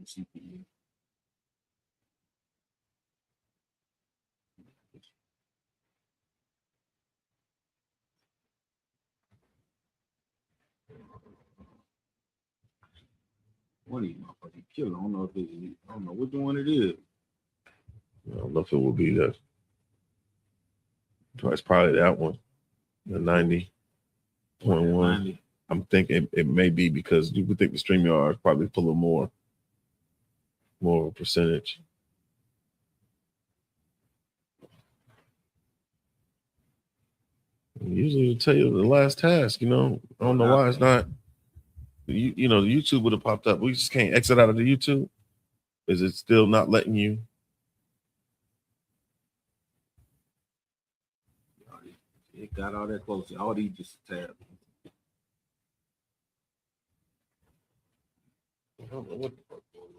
CPU. One of these motherfucking killer. I don't know which one it is. I don't know if it will be that. It's probably that one, the 90.1. I'm thinking it may be because you would think the StreamYard is probably pulling more of a percentage. Usually it'll tell you the last task, I don't know why it's not. The YouTube would have popped up. We just can't exit out of the YouTube. Is it still not letting you? It got all that close. All these just tabs. I don't know what the fuck going on.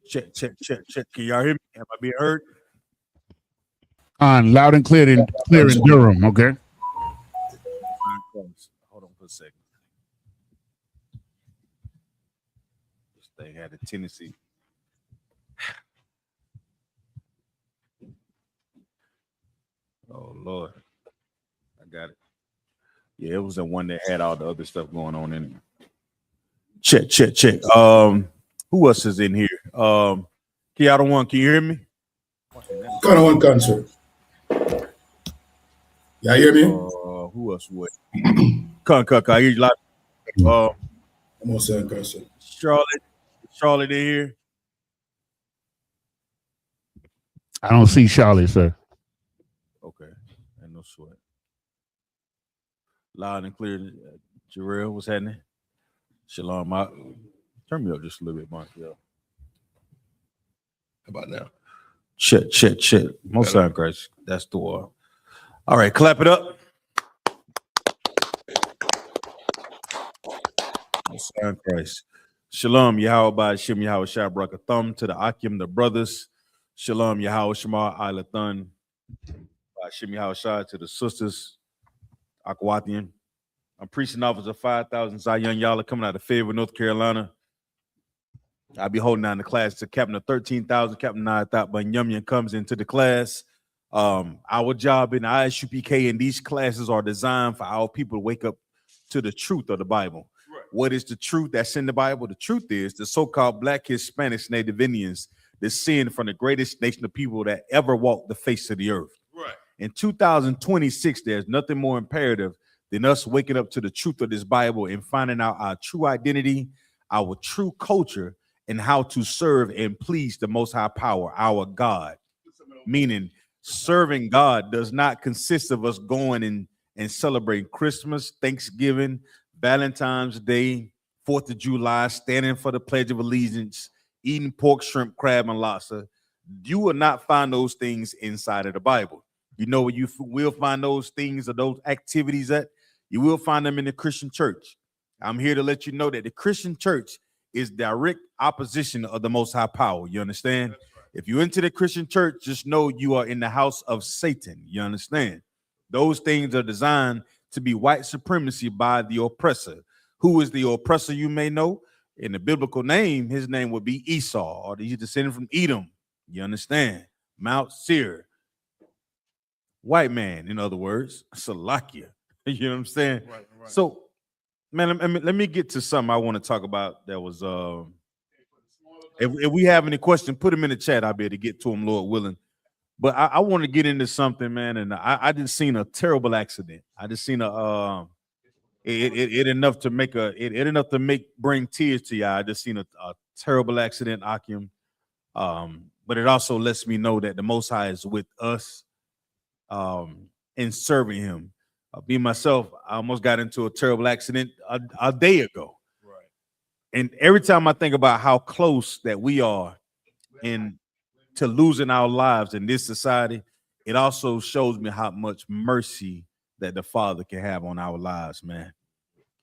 Check. Can y'all hear me? Am I being heard? On loud and clear in Durham, okay? Hold on for a second. This thing had a tendency. Oh Lord. I got it. Yeah, it was the one that had all the other stuff going on in it. Check. Who else is in here? Kiara One, can you hear me? Kind of one concert. Yeah, you hear me? Who else would? I hear you loud. I'm on second concert. Charlotte in here. I don't see Charlotte, sir. Okay, and no sweat. Loud and clear. Jarrell, what's happening? Shalom, turn me up just a little bit, Montreal. How about now? Check. Most sound Christ. That's the wall. All right, clap it up. Most sound Christ. Shalom, Yahweh Shem Yahweh Shai Brakathum to the Akim, the brothers. Shalom, Yahweh Shema Ilathun. Shem Yahweh Shai to the sisters. Akwathian. I'm preaching officer 5,000 Zion Yala coming out of Fayetteville, North Carolina. I'll be holding down the class to Captain of 13,000. Captain Nayathaq Banyumyan comes into the class. Our job in ISUPK and these classes are designed for our people to wake up to the truth of the Bible. Right. What is the truth that's in the Bible? The truth is the so-called Black, Hispanics, Native Indians descend from the greatest nation of people that ever walked the face of the earth. Right. In 2026, there's nothing more imperative than us waking up to the truth of this Bible and finding out our true identity, our true culture, and how to serve and please the Most High Power, our God. Meaning, serving God does not consist of us going and celebrating Christmas, Thanksgiving, Valentine's Day, 4th of July, standing for the Pledge of Allegiance, eating pork, shrimp, crab, and lobster. You will not find those things inside of the Bible. You know where you will find those things or those activities at? You will find them in the Christian church. I'm here to let you know that the Christian church is direct opposition of the Most High Power. You understand? Right. If you enter the Christian church, just know you are in the house of Satan. You understand? Those things are designed to be white supremacy by the oppressor. Who is the oppressor? You may know. In the biblical name, his name would be Esau, or he's descended from Edom. You understand? Mount Seir. White man, in other words, Salakia. You know what I'm saying? Right. So, man, let me get to something I want to talk about. That was if we have any questions, put them in the chat. I'll be able to get to them, Lord willing. But I want to get into something, man. And I just seen a terrible accident. I just seen it enough to make bring tears to y'all. I just seen a terrible accident, Akim. But it also lets me know that the Most High is with us in serving him. Me myself, I almost got into a terrible accident a day ago. Right. And every time I think about how close that we are to losing our lives in this society, it also shows me how much mercy that the Father can have on our lives, man.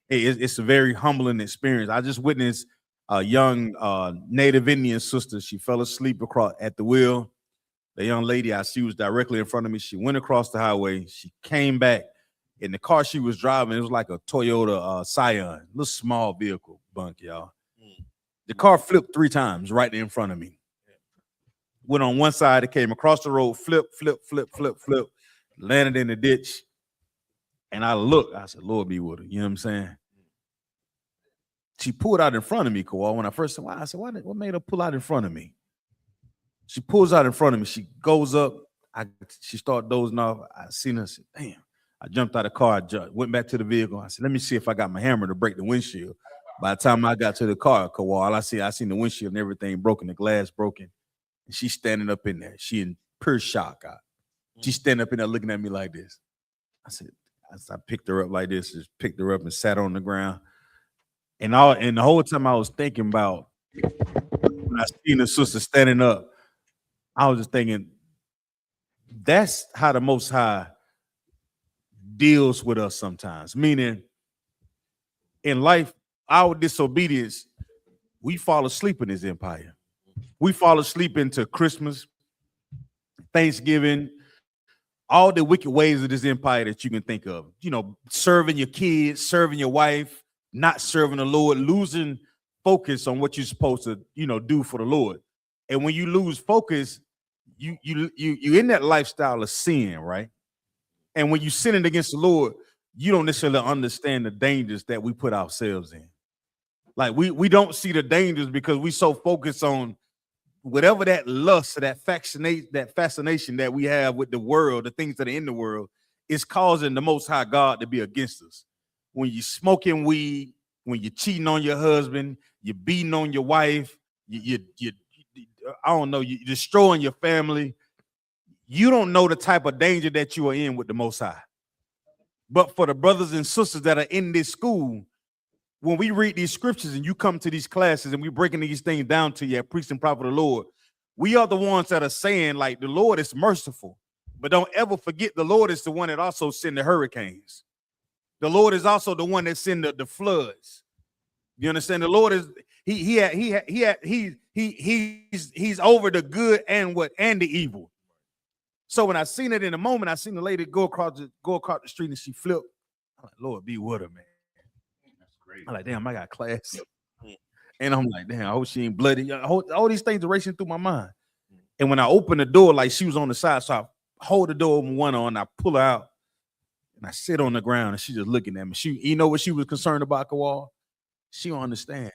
It's a very humbling experience. I just witnessed a young Native Indian sister. She fell asleep at the wheel. The young lady, she was directly in front of me. She went across the highway. She came back. In the car she was driving, it was like a Toyota Scion, little small vehicle, bunk, y'all. The car flipped 3 times right in front of me. Went on one side, it came across the road, flip, landed in the ditch. And I looked, I said, Lord be with her. You know what I'm saying? She pulled out in front of me, Kawhi. When I first said, I said, what made her pull out in front of me? She pulls out in front of me. She goes up. She started dozing off. I seen her. I said, damn. I jumped out of the car. I went back to the vehicle. I said, let me see if I got my hammer to break the windshield. By the time I got to the car, Kawhi, I seen the windshield and everything broken, the glass broken. And she's standing up in there. She in pure shock. She's standing up in there looking at me like this. I picked her up like this, just picked her up and sat on the ground. And the whole time I was thinking about when I seen the sister standing up, I was just thinking, that's how the Most High deals with us sometimes. Meaning, in life, our disobedience, we fall asleep in his empire. We fall asleep into Christmas, Thanksgiving, all the wicked ways of this empire that you can think of. You know, serving your kids, serving your wife, not serving the Lord, losing focus on what you're supposed to, do for the Lord. And when you lose focus, you in that lifestyle of sin, right? And when you're sinning against the Lord, you don't necessarily understand the dangers that we put ourselves in. Like we don't see the dangers because we so focused on whatever that lust or that fascination that we have with the world, the things that are in the world, is causing the Most High God to be against us. When you're smoking weed, when you're cheating on your husband, you're beating on your wife, you're destroying your family. You don't know the type of danger that you are in with the Most High. But for the brothers and sisters that are in this school, when we read these scriptures and you come to these classes and we breaking these things down to you at Priest and Prophet of the Lord, we are the ones that are saying, like, the Lord is merciful. But don't ever forget the Lord is the one that also sent the hurricanes. The Lord is also the one that sent the floods. You understand? The Lord is he's over the good and the evil. So when I seen it in a moment, I seen the lady go across the street and she flipped. I'm like, Lord be with her, man. That's great. I'm like, damn, I got class. And I'm like, damn, I hope she ain't bloody. All these things are racing through my mind. And when I opened the door, like she was on the side, so I hold the door with one on, I pull her out, and I sit on the ground, and she just looking at me. You know what she was concerned about, Kawal? She don't understand.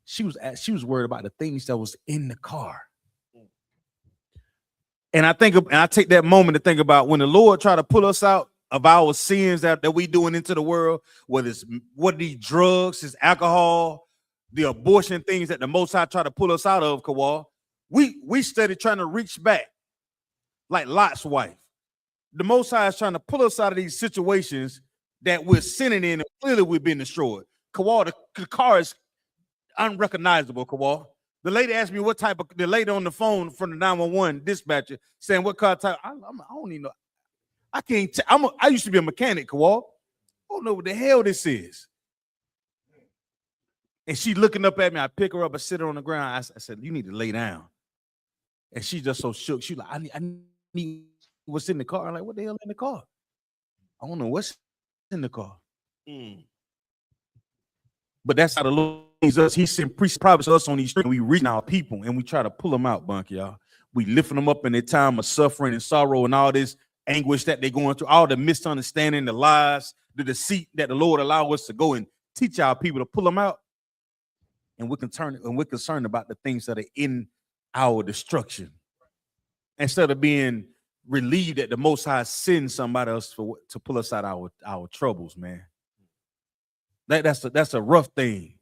She was worried about the things that was in the car. And I take that moment to think about when the Lord tried to pull us out of our sins that we doing into the world, whether it's what these drugs, it's alcohol, the abortion things that the Most High try to pull us out of, Kawal. We started trying to reach back like Lot's wife. The Most High is trying to pull us out of these situations that we're sinning in, and clearly we've been destroyed. Kawal, the car is unrecognizable, Kawal. The lady asked me the lady on the phone from the 911 dispatcher saying what car type. I don't even know. I can't. I used to be a mechanic, Kawal. I don't know what the hell this is. And she looking up at me. I pick her up. I sit her on the ground. I said, you need to lay down. And she just so shook. She like, I need what's in the car. I'm like, what the hell in the car? I don't know what's in the car. But that's how the Lord leads us. He sent priests, prophets, us on these streets. We reach our people and we try to pull them out, Bunk, y'all. We lifting them up in their time of suffering and sorrow and all this anguish that they're going through, all the misunderstanding, the lies, the deceit that the Lord allow us to go and teach our people to pull them out. And we're concerned about the things that are in our destruction. Instead of being relieved that the Most High sends somebody else to pull us out our troubles, man. That's a rough thing.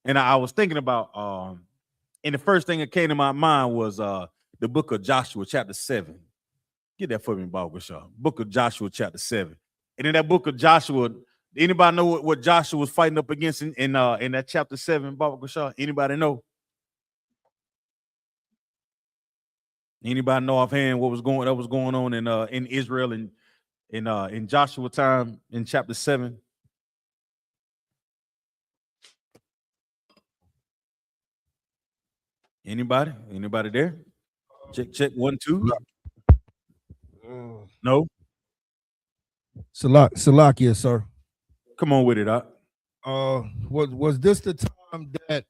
And I was thinking about and the first thing that came to my mind was the book of Joshua, chapter 7. Get that for me, Bob Shaw. Book of Joshua, chapter 7. And in that book of Joshua, anybody know what Joshua was fighting up against in that chapter 7, Bob Shaw? Anybody know? Anybody know offhand what was going on in Israel and in Joshua time in chapter 7? Anybody there? Check 1 2. No. Salakia, sir. Come on with it, Was this the time that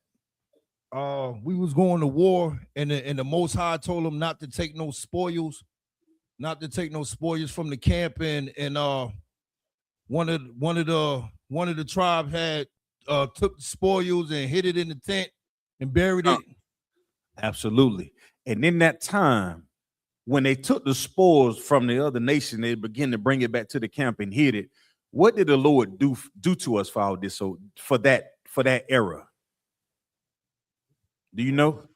we was going to war and the Most High told them not to take no spoils from the camp, and one of the tribe had took the spoils and hid it in the tent and buried it? Absolutely. And in that time, when they took the spoils from the other nation, they began to bring it back to the camp and hid it. What did the Lord do to us for all this? So for that era, do you know?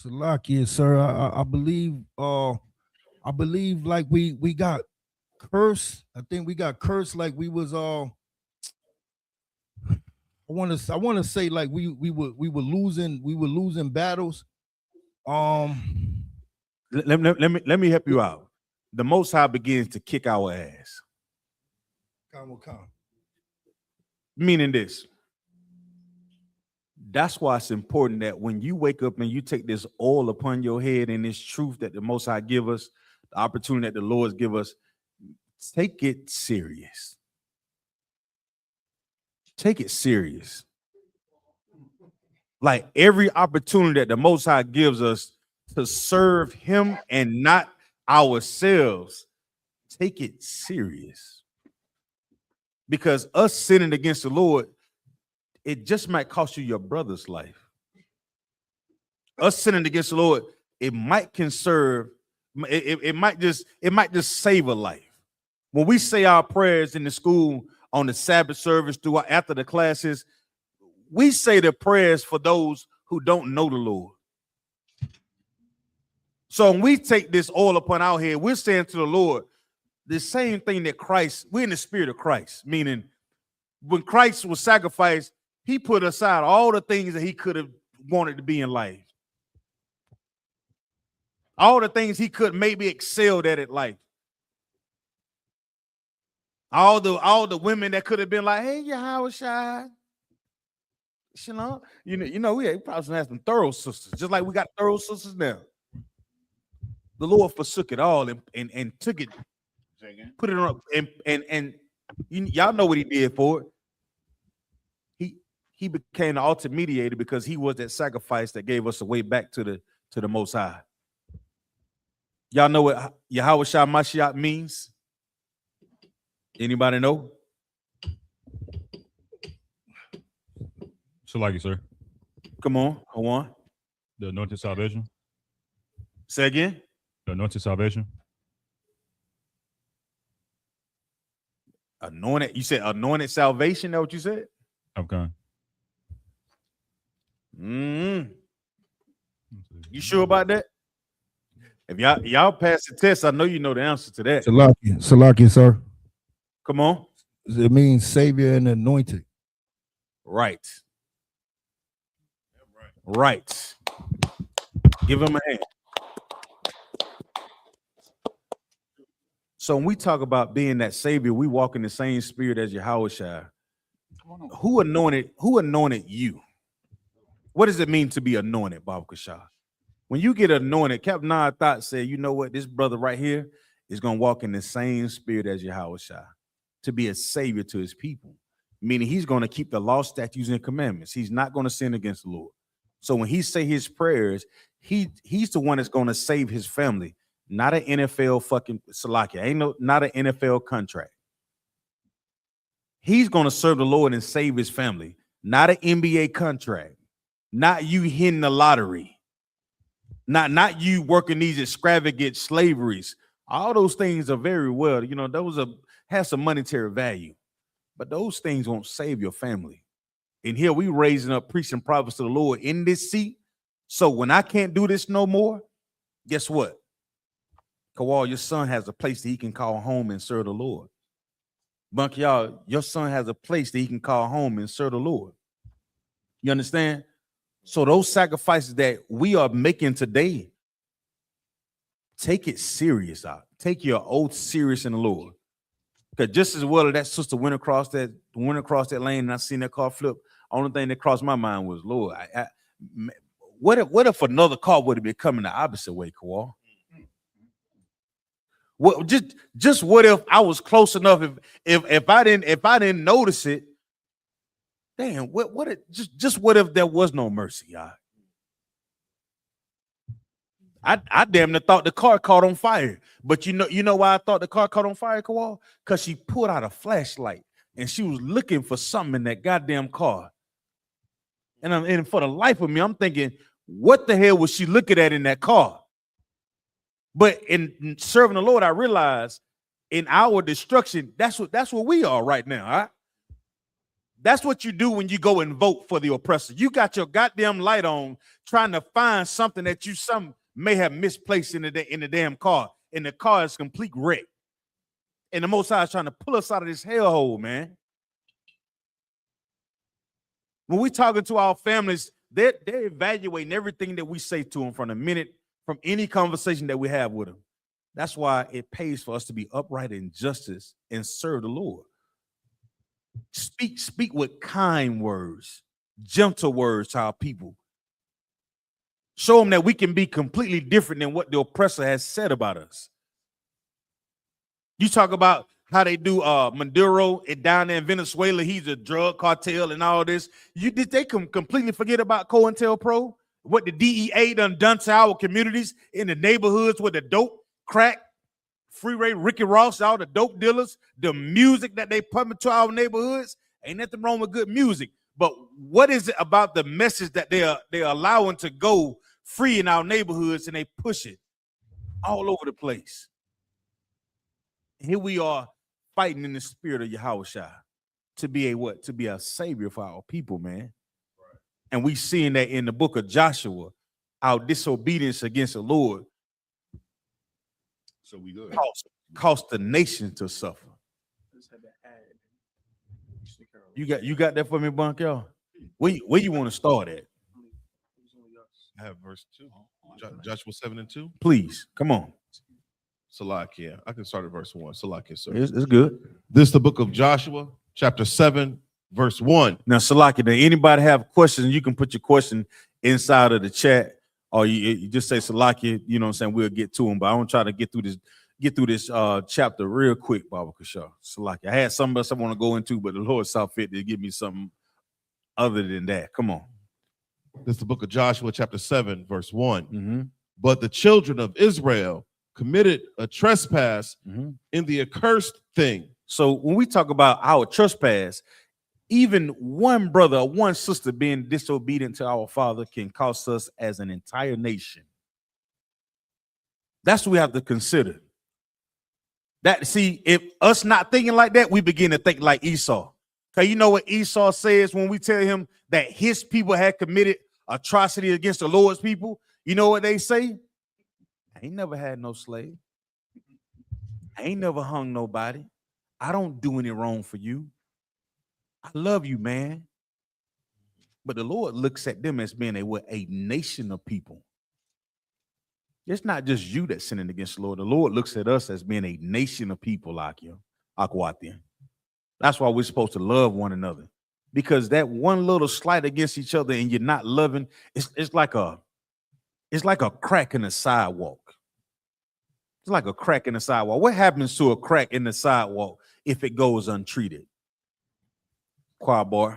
Salakia, sir. I believe like we got cursed. I think we got cursed like we was I want to say like we were losing battles. Let me help you out. The Most High begins to kick our ass. Meaning this. That's why it's important that when you wake up and you take this oil upon your head and this truth that the Most High give us, the opportunity that the Lord give us, take it serious. Take it serious. Like every opportunity that the Most High gives us to serve him and not ourselves, take it serious. Because us sinning against the Lord, it just might cost you your brother's life. Us sinning against the Lord, it might conserve, it might just save a life. When we say our prayers in the school on the Sabbath service after the classes, we say the prayers for those who don't know the Lord. So when we take this oil upon our head, we're saying to the Lord the same thing that Christ, we're in the spirit of Christ, meaning when Christ was sacrificed, he put aside all the things that he could have wanted to be in life. All the things he could maybe excelled at in life. All the women that could have been like, hey, Yahweh Shai. You know, we probably have some thorough sisters, just like we got thorough sisters now. The Lord forsook it all and took it, put it on, and y'all know what he did for it. He became the ultimate mediator because he was that sacrifice that gave us a way back to the Most High. Y'all know what Yahweh Shai Mashiach means? Anybody know? So like you, sir. Come on, hold on. The anointed salvation. Say again. The anointed salvation. Anointed. You said anointed salvation. That what you said? Okay. You sure about that? If y'all pass the test, I know you know the answer to that. Salakia, sir. Come on. It means savior and anointed. Right. Right. Give him a hand. So when we talk about being that savior, we walk in the same spirit as Yahweh Shai. Who anointed you? What does it mean to be anointed, Baba Kashah? When you get anointed, Captain Nayathaq said, you know what, this brother right here is going to walk in the same spirit as Yahweh Shai, to be a savior to his people, meaning he's going to keep the law, statutes, and commandments. He's not going to sin against the Lord. So when he say his prayers, he's the one that's going to save his family, not an NFL fucking Salakia. Not an NFL contract. He's going to serve the Lord and save his family, not an NBA contract, not you hitting the lottery, not you working these extravagant slaveries. All those things are very well, those have some monetary value, but those things won't save your family. And here we raising up priests and prophets to the Lord in this seat. So when I can't do this no more, guess what? Kawal, your son has a place that he can call home and serve the Lord. Bunk, y'all, your son has a place that he can call home and serve the Lord. You understand? So those sacrifices that we are making today, take it serious out. Take your oath serious in the Lord. Because just as well as that sister went across that lane and I seen that car flip, only thing that crossed my mind was, Lord, what if another car would have been coming the opposite way, Kawal? What just what if I was close enough? If I didn't notice it, damn, what what if there was no mercy, y'all? I damn near thought the car caught on fire. But you know why I thought the car caught on fire, Kawal? Because she pulled out a flashlight and she was looking for something in that goddamn car. And for the life of me, I'm thinking, what the hell was she looking at in that car? But in serving the Lord, I realized in our destruction, that's what we are right now. All right? That's what you do when you go and vote for the oppressor. You got your goddamn light on, trying to find something that some may have misplaced in the damn car, and the car is complete wreck. And the Most High is trying to pull us out of this hellhole, man. When we talking to our families, they're evaluating everything that we say to them from any conversation that we have with them. That's why it pays for us to be upright in justice and serve the Lord. Speak with kind words, gentle words to our people. Show them that we can be completely different than what the oppressor has said about us. You talk about how they do Maduro down there in Venezuela. He's a drug cartel and all this. Did they completely forget about COINTELPRO? What the DEA done to our communities in the neighborhoods with the dope, crack, Freeway, Ricky Ross, all the dope dealers, the music that they pump into our neighborhoods. Ain't nothing wrong with good music. But what is it about the message that they're allowing to go free in our neighborhoods, and they push it all over the place? And here we are fighting in the spirit of Yahushua to be a savior for our people, man. And we seeing that in the book of Joshua, our disobedience against the Lord So we good. cost the nation to suffer. You got that for me, Bunk, y'all? Where you want to start at? I have verse 2. Joshua 7:2. Please, come on. Salakia. I can start at verse 1. Salakia, sir. It's good. This is the book of Joshua, chapter 7, verse 1. Now, Salaki, does anybody have questions? You can put your question inside of the chat, or you just say Salaki, you know what I'm saying? We'll get to them. But I want to try to get through this chapter real quick, Baba Kashaw. Salaki. I had something else I want to go into, but the Lord saw fit to give me something other than that. Come on. This is the book of Joshua, chapter 7, verse 1. Mm-hmm. But the children of Israel committed a trespass in the accursed thing. So when we talk about our trespass, even one brother or one sister being disobedient to our Father can cost us as an entire nation. That's what we have to consider. If us not thinking like that, we begin to think like Esau. Because you know what Esau says when we tell him that his people had committed atrocity against the Lord's people? You know what they say? I ain't never had no slave. I ain't never hung nobody. I don't do any wrong for you. I love you, man. But the Lord looks at them as being a nation of people. It's not just you that's sinning against the Lord. The Lord looks at us as being a nation of people like you, Akwatian. That's why we're supposed to love one another. Because that one little slight against each other and you're not loving, it's like a crack in the sidewalk. It's like a crack in the sidewalk. What happens to a crack in the sidewalk if it goes untreated? Choir boy.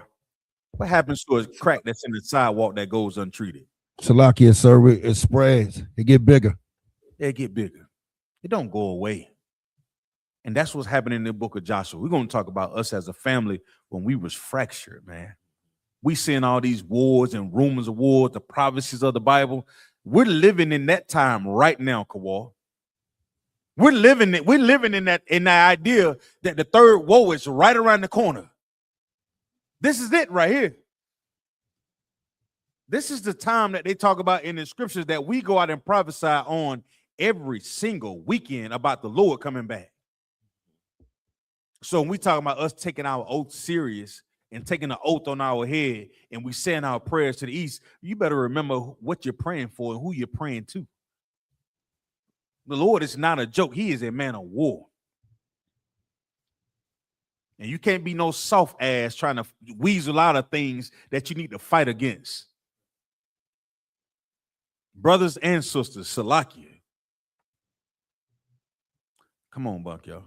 What happens to a crack that's in the sidewalk that goes untreated? Salakia, sir, it spreads. It get bigger. It get bigger. It don't go away. And that's what's happening in the book of Joshua. We're going to talk about us as a family when we was fractured, man. We seeing all these wars and rumors of wars, the prophecies of the Bible. We're living in that time right now, Kawal. We're living in that idea that the third woe is right around the corner. This is it right here. This is the time that they talk about in the scriptures that we go out and prophesy on every single weekend about the Lord coming back. So when we talk about us taking our oath serious and taking an oath on our head and we saying our prayers to the east, you better remember what you're praying for and who you're praying to. The Lord is not a joke. He is a man of war. And you can't be no soft ass trying to weasel out of things that you need to fight against. Brothers and sisters, Salakia. Come on, Buck, y'all.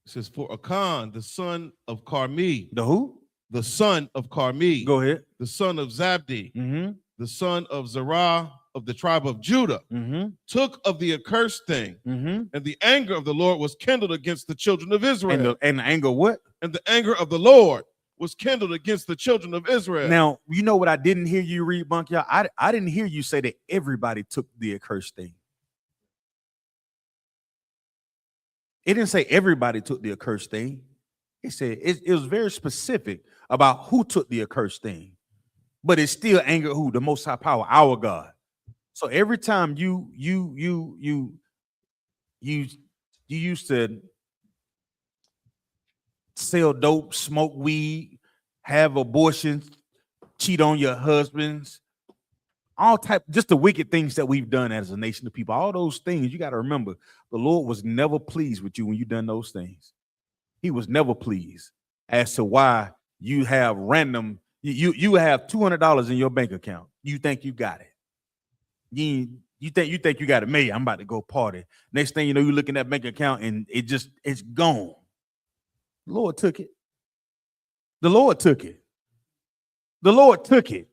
It says, for Achan, the son of Carmi. The who? The son of Carmi. Go ahead. The son of Zabdi. Mm-hmm. The son of Zerah of the tribe of Judah. Mm-hmm. Took of the accursed thing. Mm-hmm. And the anger of the Lord was kindled against the children of Israel. And the anger what? And the anger of the Lord was kindled against the children of Israel. Now, you know what I didn't hear you read, Bunk, y'all? I didn't hear you say that everybody took the accursed thing. It didn't say everybody took the accursed thing. It said it was very specific about who took the accursed thing. But it still angered who? The Most High Power, our God. So every time you used to sell dope, smoke weed, have abortions, cheat on your husbands, all type, just the wicked things that we've done as a nation of people, all those things, you got to remember, the Lord was never pleased with you when you done those things. He was never pleased as to why you have random, you have $200 in your bank account. You think you got it. You think you got it made. I'm about to go party. Next thing you know, you look in that bank account and it's gone. The Lord took it. The Lord took it. The Lord took it.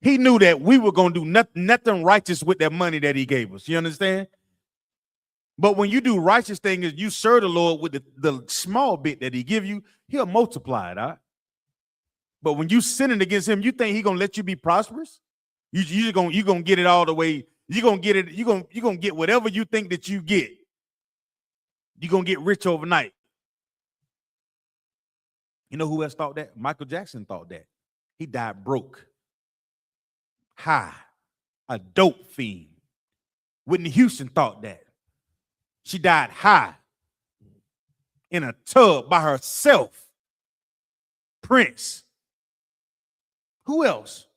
He knew that we were going to do nothing righteous with that money that he gave us. You understand? But when you do righteous things, you serve the Lord with the small bit that he give you, he'll multiply it. All right? But when you sinning against him, you think he's going to let you be prosperous? You're going to get it all the way. You're going to get it. You're going to get whatever you think that you get. You're going to get rich overnight. You know who else thought that? Michael Jackson thought that. He died broke. High. A dope fiend. Whitney Houston thought that. She died high. In a tub by herself. Prince. Who else?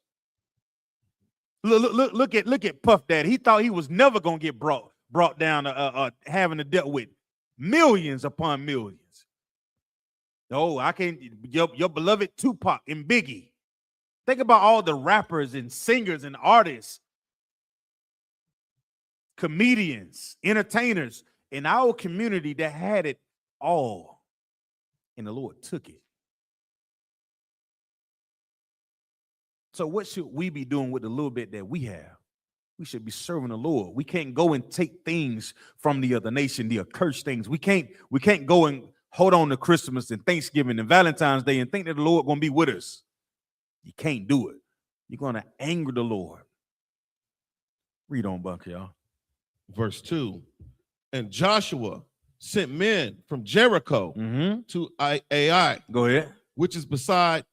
Look at Puff Daddy. He thought he was never gonna get brought down having to deal with millions upon millions. Oh, I can't. Your beloved Tupac and Biggie. Think about all the rappers and singers and artists, comedians, entertainers in our community that had it all, and the Lord took it. So what should we be doing with the little bit that we have? We should be serving the Lord. We can't go and take things from the other nation, the accursed things. We can't go and hold on to Christmas and Thanksgiving and Valentine's Day and think that the Lord going to be with us. You can't do it. You're going to anger the Lord. Read on, Buck, y'all. Verse 2. And Joshua sent men from Jericho to Ai. Go ahead. Which is beside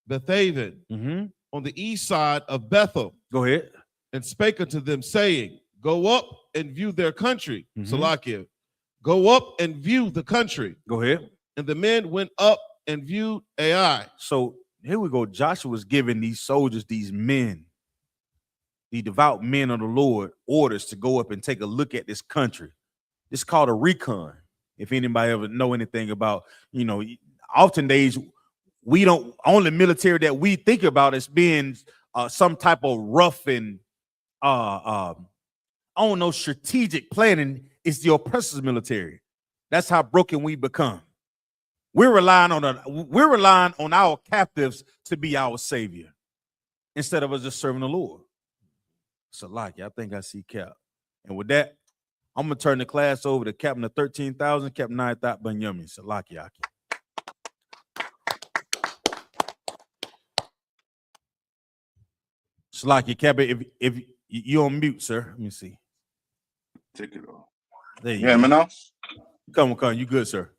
Bethaven, on the east side of Bethel. Go ahead. And spake unto them, saying, go up and view their country. Salakia. Go up and view the country. Go ahead. And the men went up and viewed Ai. So here we go. Joshua was giving these soldiers, these men, the devout men of the Lord, orders to go up and take a look at this country. It's called a recon. If anybody ever know anything about, often days, we don't, only military that we think about as being some type of rough and strategic planning is the oppressor's military. That's how broken we become. We're relying on our captives to be our savior instead of us just serving the Lord. Salaki, I think I see Cap. And with that, I'm gonna turn the class over to Captain of 13,000, Captain Nayathaq Banyami. Salaki Aki. Salaki, Captain, if you're on mute, sir. Let me see. Take it off. There you Yeah, go. man. Now, Come on, you good, sir.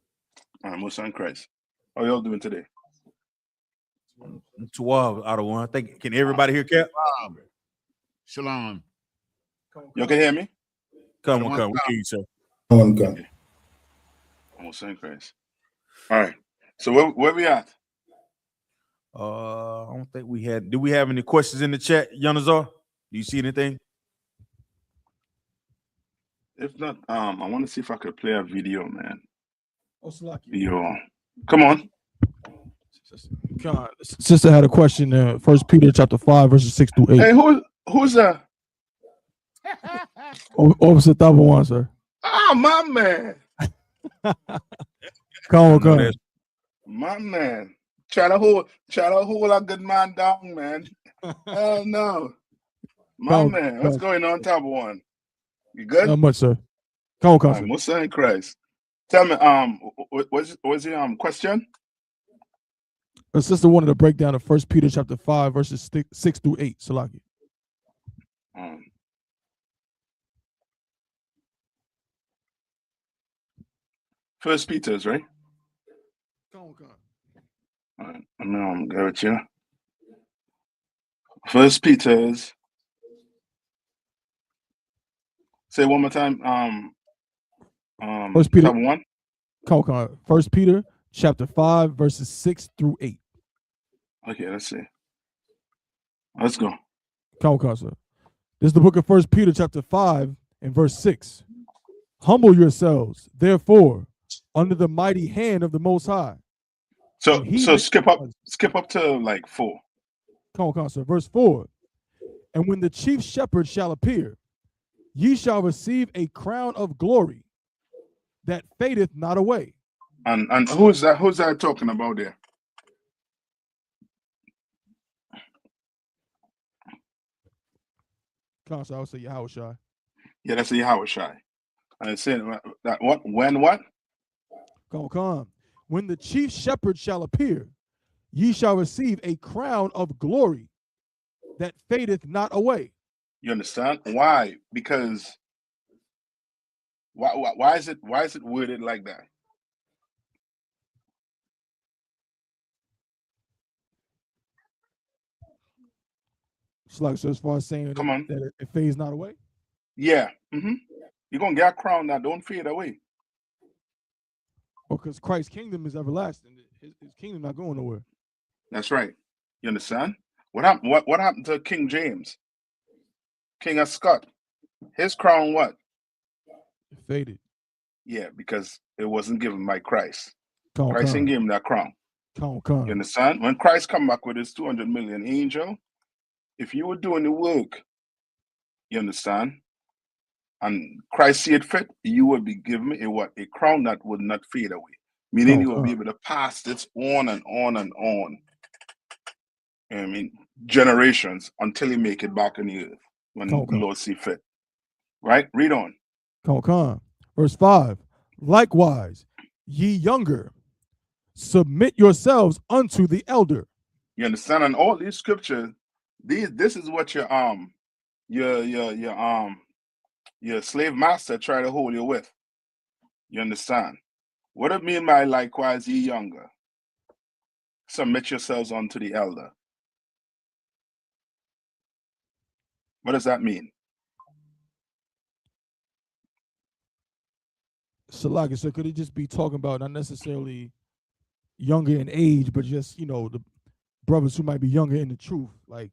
Musa and Christ. How y'all doing today? 12 out of 1. I think. Can everybody hear Cap? Shalom. Y'all can hear me? Come on. We hear you, sir. One gun. Musa and Christ. All right. So where we at? I don't think we had. Do we have any questions in the chat, Yanazar? Do you see anything? If not, I want to see if I could play a video, man. Oh, Salaki. Yo, come on. God, sister had a question. 1 Peter chapter 5, verses 6 through 8. Hey, who's that? Officer Tabawan, sir. Ah, my man. Come on. My man. Try to hold a good man down, man. Oh no. My man. What's going on, Top One? You good? Not much, sir. Come on, sir. Musa and Christ. Tell me, what's your question? A sister wanted to break down of 1 Peter chapter 5, verses 6 through 8. Salaki. First Peter's, right? Come on. All right. I'm going with you. First Peter's. Say one more time. First Peter. Top one. Come on. 1 Peter chapter 5, verses 6 through 8. Okay, let's see. Let's go. Come on, sir. This is the book of 1 Peter chapter 5 and verse 6. Humble yourselves, therefore, under the mighty hand of the Most High. So skip up to like 4. Come on, sir. Verse 4. And when the chief shepherd shall appear, ye shall receive a crown of glory that fadeth not away. And who's that talking about there? Come on, sir. I would say Yahushua. Yeah, that's Yahushua. And it's saying that what? Come on. When the chief shepherd shall appear, ye shall receive a crown of glory that fadeth not away. You understand? Why? Because why is it worded like that? It's like, so as far as saying that it fades not away? Yeah. Mm-hmm. You're going to get a crown that don't fade away. Well, because Christ's kingdom is everlasting. His kingdom not going nowhere. That's right. You understand? What happened to King James? King of Scott? His crown what? It faded. Yeah, because it wasn't given by Christ. Christ didn't give him that crown. You understand? When Christ come back with his 200 million angel, if you were doing the work, you understand, and Christ see it fit, you would be given a crown that would not fade away. Meaning you will be able to pass this on and on and on. I mean, generations until you make it back on the earth when the Lord see fit. Right? Read on. Verse 5. Likewise, ye younger, submit yourselves unto the elder. You understand? And all these scriptures, this is what your slave master try to hold you with. You understand? What it mean by likewise ye younger? Submit yourselves unto the elder. What does that mean? Salaki, so could it just be talking about not necessarily younger in age, but just, the brothers who might be younger in the truth, like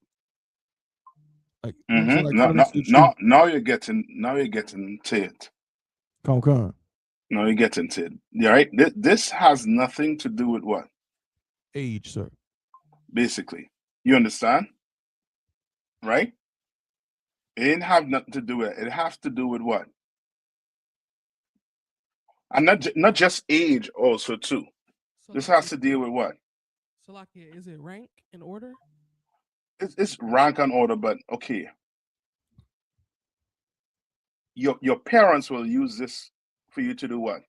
now you're getting to it. Now you're getting to it. Yeah, right. This has nothing to do with what? Age, sir. Basically, you understand, right? It didn't have nothing to do with it. It has to do with what? And not just age, also too. This has to deal with what? Salakia, is it rank in order? It's rank and order, but okay. Your parents will use this for you to do what?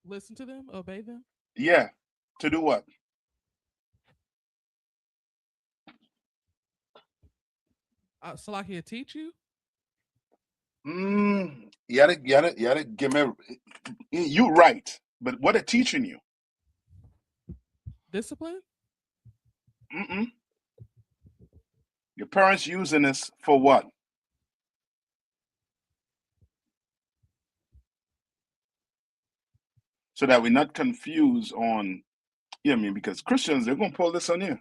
Listen to them, obey them. Yeah, to do what? Salakia, teach you. You gotta give me. You right, but what are teaching you? Discipline. Your parents using this for what? So that we're not confused on, you know what I mean? Because Christians, they're gonna pull this on you.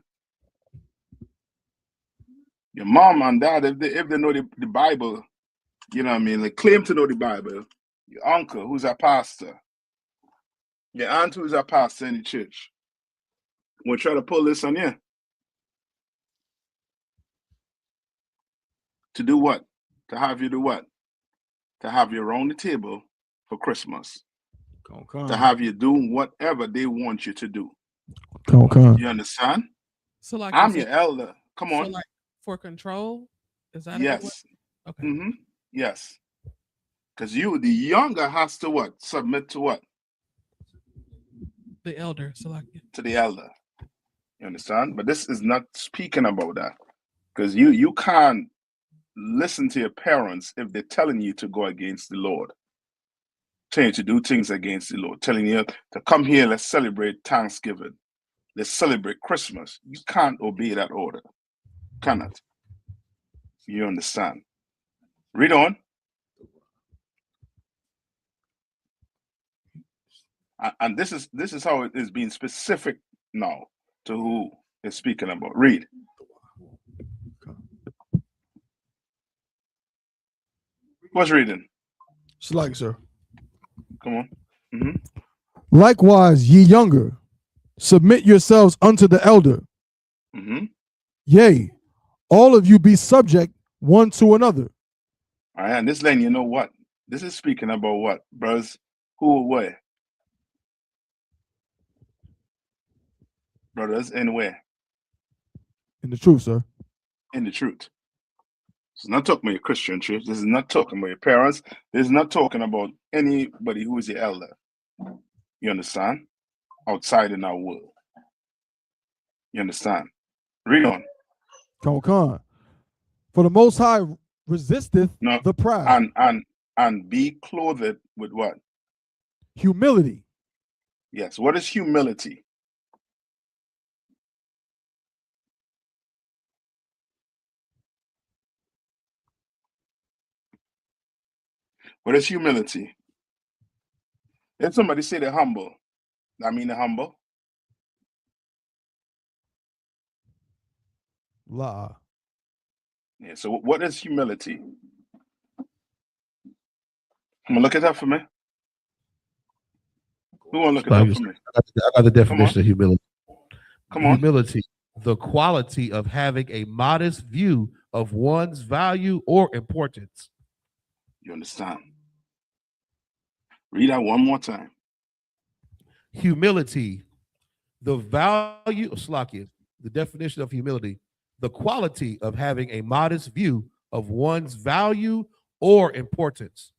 Your mom and dad, if they know the Bible, you know what I mean, they claim to know the Bible. Your uncle, who's a pastor, your aunt, who's a pastor in the church, will try to pull this on you. To do what? To have you do what? To have you around the table for Christmas. To have you do whatever they want you to do. You understand? Salakia, I'm your elder. Come on. So like for control, is that Yes. Okay. Yes. Because you, the younger, has to what? Submit to what? The elder, Salakia. To the elder. You understand? But this is not speaking about that. Because you can't listen to your parents if they're telling you to go against the Lord. Telling you to do things against the Lord. Telling you to come here, let's celebrate Thanksgiving. Let's celebrate Christmas. You can't obey that order. Cannot. You understand? Read on. And this is how it is being specific now to who is speaking about. Read. What's reading? Salakia, sir. Come on. Likewise, ye younger, submit yourselves unto the elder. Yea, all of you be subject one to another. All right, and this lane, you know what? This is speaking about what, brothers? Who where? Brothers, in where? In the truth, sir. In the truth. This is not talking about your Christian church. This is not talking about your parents. This is not talking about anybody who is the elder. You understand? Outside in our world. You understand? Read on. Con. For the Most High resisteth the proud. And be clothed with what? Humility. Yes. What is humility? What is humility? If somebody say they're humble, I mean they're humble. La. Yeah. So what is humility? Come on, look it up for me. Who want to look it up for me? I got the definition of humility. Come on. Humility, the quality of having a modest view of one's value or importance. You understand? Read that one more time. Humility, the value of Slakia, the definition of humility, the quality of having a modest view of one's value or importance.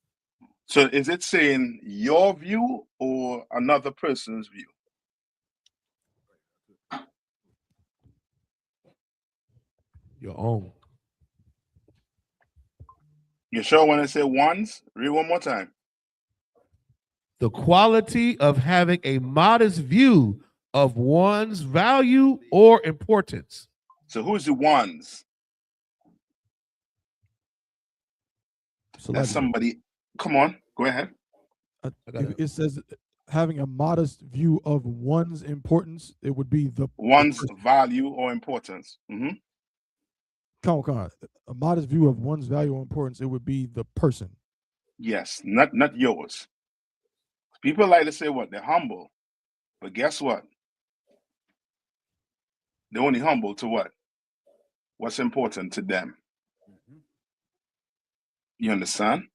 So is it saying your view or another person's view? Your own. You sure when I say one's? Read one more time. The quality of having a modest view of one's value or importance. So who's the ones? That's somebody. Come on, go ahead. It says having a modest view of one's importance. It would be one's value or importance. Come on. A modest view of one's value or importance. It would be the person. Yes, not yours. People like to say what? They're humble. But guess what? They're only humble to what? What's important to them. You understand?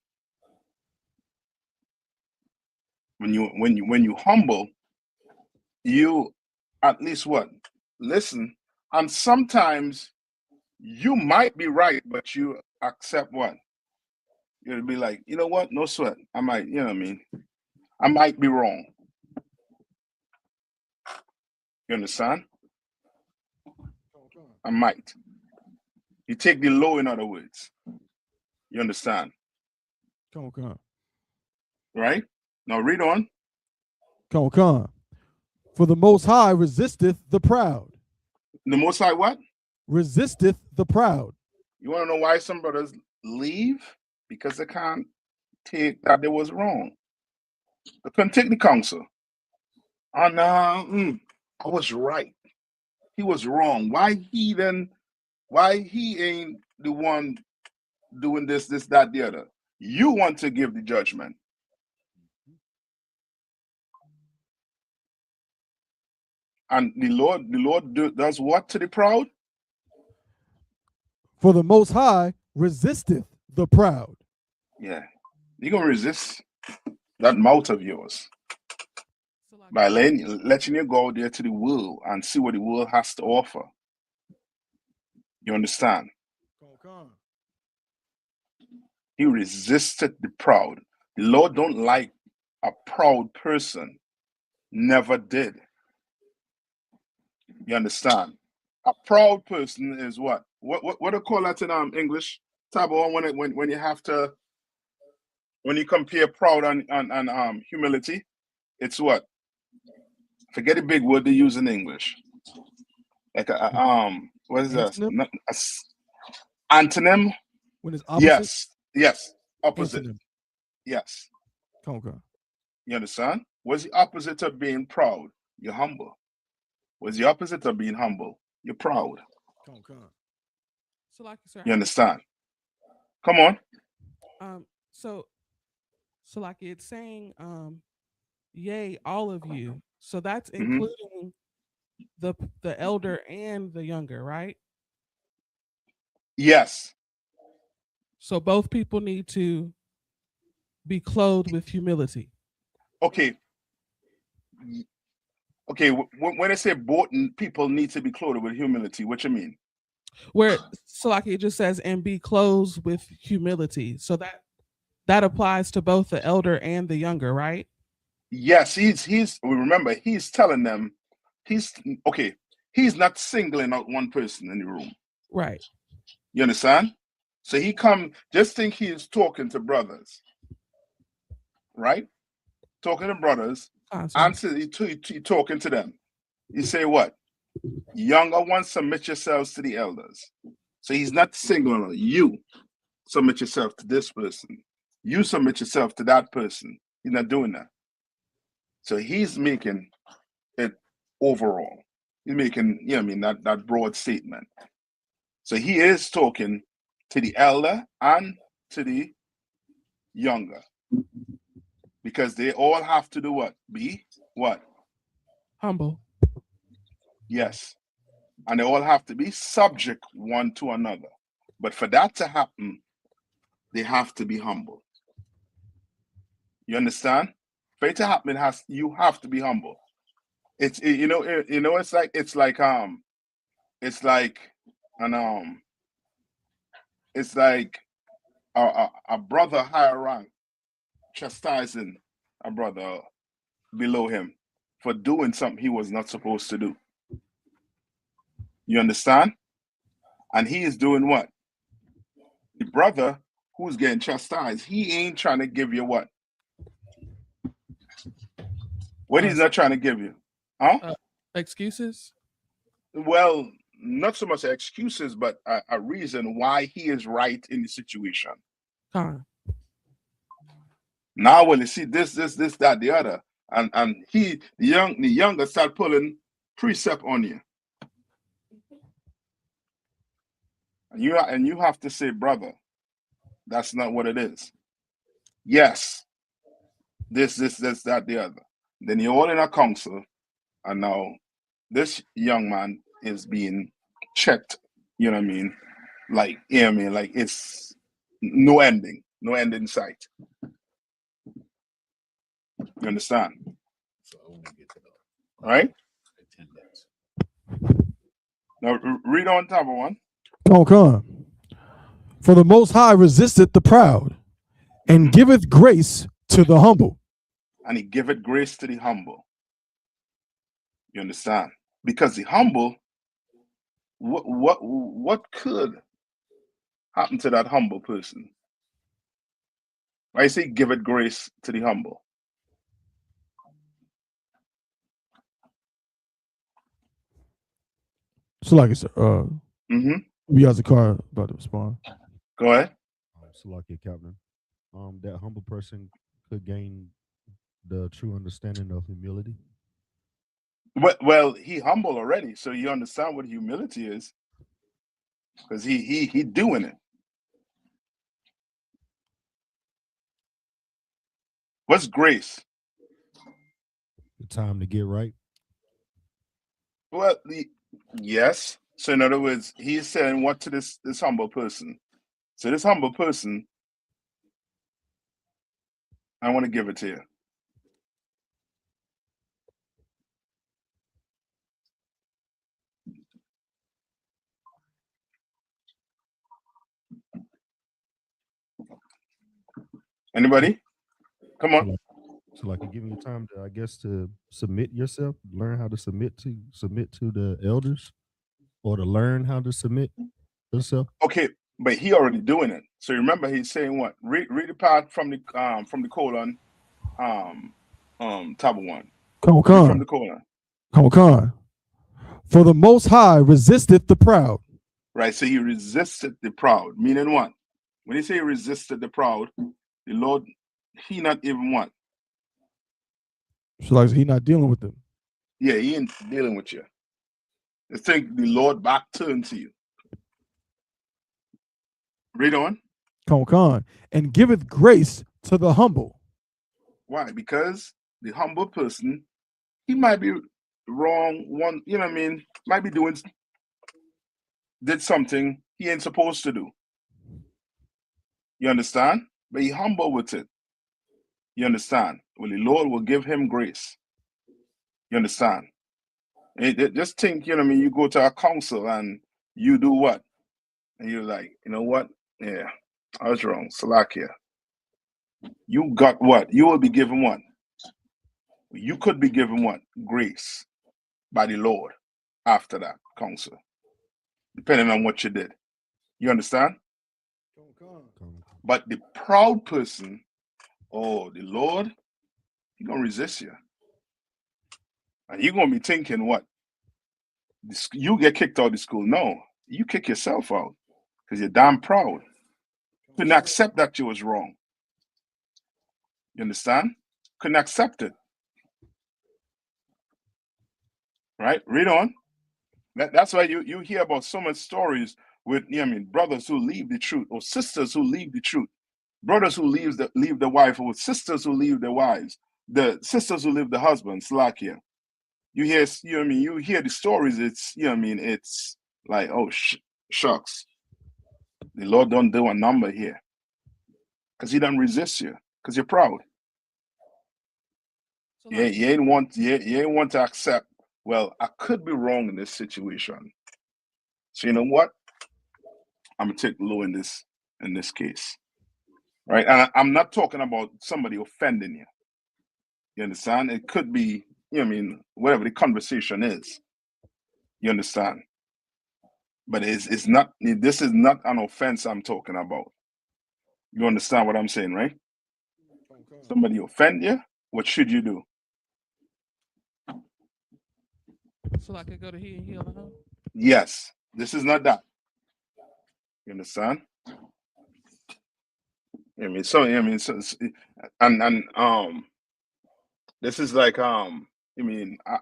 When you humble, you at least what? Listen. And sometimes you might be right, but you accept what? You'll be like, you know what? No sweat. I might, you know what I mean? I might be wrong. You understand? I might. You take the low, in other words. You understand? Come on. Right? Now read on. Come on. For the Most High resisteth the proud. The Most High what? Resisteth the proud. You want to know why some brothers leave? Because they can't take that they was wrong. They couldn't take the counsel. And I was right. He was wrong. Why he ain't the one doing this, that, the other? You want to give the judgment. And the Lord does what to the proud? For the Most High resisteth the proud. Yeah. You're going to resist that mouth of yours by letting you go out there to the world and see what the world has to offer. You understand? He resisted the proud. The Lord don't like a proud person. Never did. You understand? A proud person is what? What do you call that in English? Tabo, when you have to, when you compare proud and humility, it's what? Forget the big word they use in English. Like what is that? Antonym? When it's opposite? Yes. Opposite. Antonym. Yes. Okay. You understand? What's the opposite of being proud? You're humble. What's the opposite of being humble? You're proud. So like sir, You understand? Come on. So like it's saying, yea, all of you. So that's including the elder and the younger, right? Yes. So both people need to be clothed with humility. Okay. When I say both people need to be clothed with humility, what you mean? Where so like it just says and be clothed with humility. So that applies to both the elder and the younger, right? Yes, he's remember, he's telling them he's not singling out one person in the room. Right. You understand? So just think he's talking to brothers. Right? Talking to brothers. Answer, he talking to them. You say what? Younger ones, submit yourselves to the elders. So he's not singling out you. Submit yourself to this person. You submit yourself to that person. He's not doing that. So he's making it overall. He's making, that broad statement. So he is talking to the elder and to the younger. Because they all have to do what? Be what? Humble. Yes. And they all have to be subject one to another. But for that to happen, they have to be humble. You understand? For it to happen, you have to be humble. It's it's like a brother higher rank chastising a brother below him for doing something he was not supposed to do. You understand? And he is doing what? The brother who's getting chastised, he ain't trying to give you what? What he's not trying to give you? Huh? Excuses? Well, not so much excuses, but a reason why he is right in the situation. Now, when you see this, that, the other, and the younger start pulling precept on you, and you have to say, brother, that's not what it is. Yes, this, that, the other. Then you're all in a council, and now this young man is being checked. You know what I mean? Like, like it's no ending in sight. You understand? Right? Now read on top of one. Come. For the Most High resisteth the proud, and giveth grace to the humble. And he giveth grace to the humble. You understand? Because the humble, what could happen to that humble person? I say giveth grace to the humble. So like I said, we has a car about to respond. Go ahead. Salakia Captain. That humble person could gain the true understanding of humility. Well, he humble already, so you understand what humility is, because he doing it. What's grace? The time to get right. Well, yes. So in other words, he's saying what to this humble person. So this humble person, I want to give it to you. Anybody? Come on. So like you're giving you time to, I guess, to submit yourself, learn how to submit to the elders, or to learn how to submit yourself. Okay, but he already doing it. So remember, he's saying what? Read the part from the colon, tab one. Come from the colon. Come. For the Most High resisteth the proud. Right. So he resisted the proud. Meaning what? When he say he resisted the proud, the Lord, he not even what? So like he not dealing with them. Yeah, he ain't dealing with you. I think the Lord back turned to you. Read on. Come. And giveth grace to the humble. Why? Because the humble person, he might be wrong. One, you know what I mean? Might be did something he ain't supposed to do. You understand? But he humble with it. You understand? Well, the Lord will give him grace. You understand? Just think, you know what I mean? You go to a council and you do what? And you're like, you know what? Yeah, I was wrong. Salakia. You got what? You will be given what? You could be given what? Grace by the Lord after that counsel, depending on what you did. You understand? But the proud person, oh, the Lord, he's going to resist you. And you're going to be thinking, what? You get kicked out of the school. No, you kick yourself out because you're damn proud. Couldn't accept that you was wrong. You understand? Couldn't accept it. Right? Read on. That's why you hear about so much stories with, you know what I mean, brothers who leave the truth, or sisters who leave the truth, brothers who leave the wife, or sisters who leave their wives, the sisters who leave the husbands. Like here, you hear, you know what I mean, you hear the stories. It's, you know what I mean, it's like, oh shucks, the Lord don't do a number here, because he don't resist you, because you're proud. So you ain't want to accept. Well, I could be wrong in this situation. So you know what? I'm gonna take low in this case, right? And I'm not talking about somebody offending you. You understand? It could be, you know what I mean, whatever the conversation is. You understand? But it's not. This is not an offense I'm talking about. You understand what I'm saying, right? Somebody offend you. What should you do? So I could go to he and heal the home? Yes. This is not that. You understand? I mean, so I mean, so, and this is like I mean, I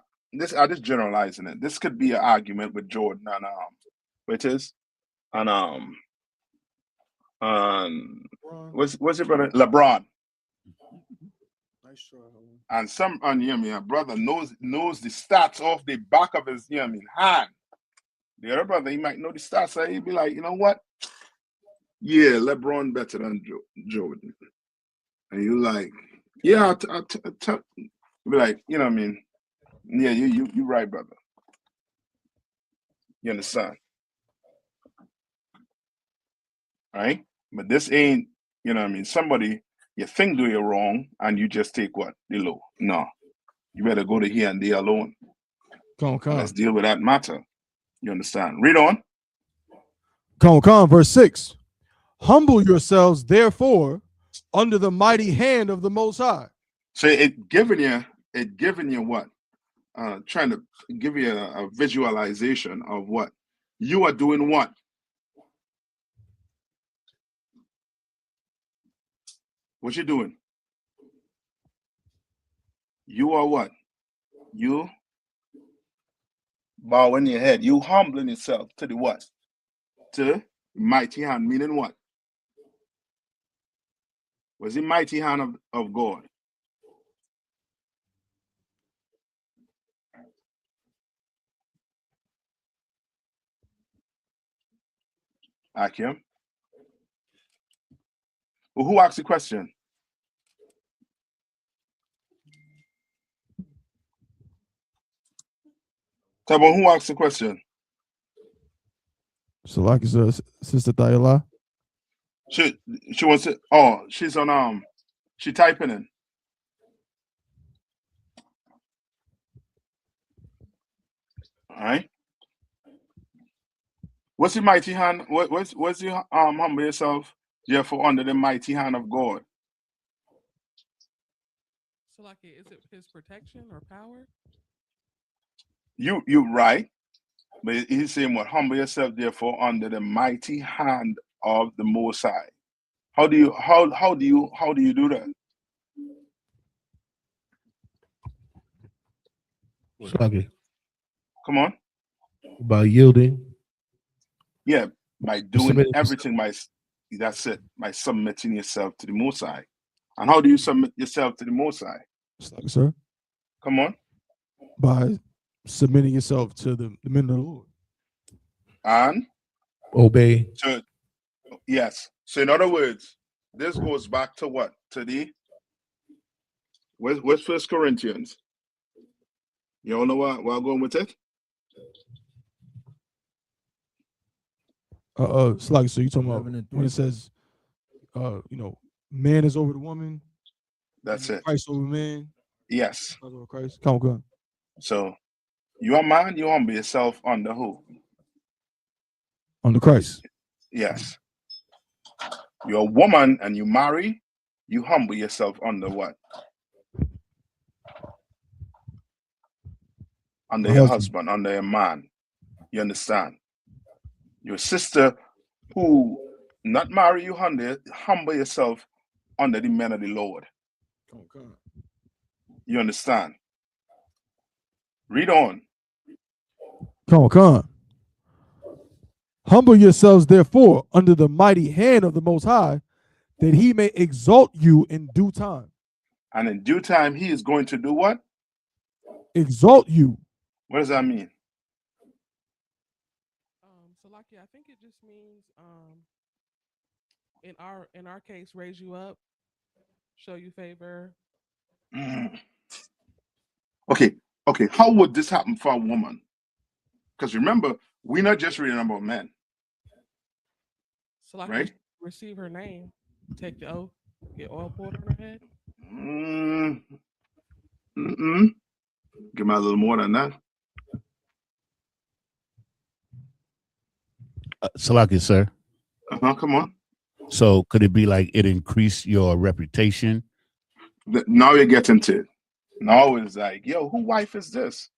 just generalizing it. This could be an argument with Jordan and which is and what's your brother LeBron. And some, and you know what I mean, a brother knows the stats off the back of his, you know what I mean, hand. The other brother, he might know the stats, so he'd be like, you know what? Yeah, LeBron better than Jordan. And you like, Yeah, be like, you know what I mean? Yeah, you right, brother. You understand? Right? But this ain't, you know what I mean? Somebody you think do you wrong and you just take what? The low. No. You better go to here and there alone. Come And on. let's deal with that matter. You understand? Read on. Come on, verse 6. Humble yourselves, therefore, under the mighty hand of the Most High. So it giving you what? Trying to give you a visualization of what? You are doing what? What you doing? You are what? You bowing your head. You humbling yourself to the what? To mighty hand, meaning what? Was the mighty hand of God? Akim? Well, who asked the question? Tabo, who asked the question? So, like you said, Sister Thayala. She wants to. Oh, she's on. She typing in. All right. What's the mighty hand? What's the humble yourself, therefore under the mighty hand of God? So, like, is it his protection or power? You right, but he's saying what? Humble yourself, therefore under the mighty hand of the Most High. How do you do that? Sluggy. Come on. By yielding. Yeah, by doing Submitting everything. That's it. By submitting yourself to the Most High. And how do you submit yourself to the Most High? Like, sir. Come on. By submitting yourself to the men of the Lord. And obey. So, yes. So in other words, this goes back to what? To the where's 1 Corinthians? You all know where I'm going with it? Sluggy, so you talking about when it says man is over the woman. That's it. Christ over man. Yes. Over Christ. Come on. So you are man, you humble yourself under who? Under Christ. Yes. You're a woman and you marry, you humble yourself under what? Under your husband, under your man. You understand? Your sister who not marry, you humble yourself under the men of the Lord. Okay. You understand? Read on. Come on. Humble yourselves, therefore, under the mighty hand of the Most High, that he may exalt you in due time. And in due time, he is going to do what? Exalt you. What does that mean? So, like, I think it just means, in our case, raise you up, show you favor. Okay. How would this happen for a woman? Because remember, we're not just reading about men. So, like, right? Receive her name, take the oath, get oil poured on her head. Give me a little more than that. Salaki, sir. Come on. So could it be like it increased your reputation? Now you're getting to it. Now it's like, yo, who wife is this?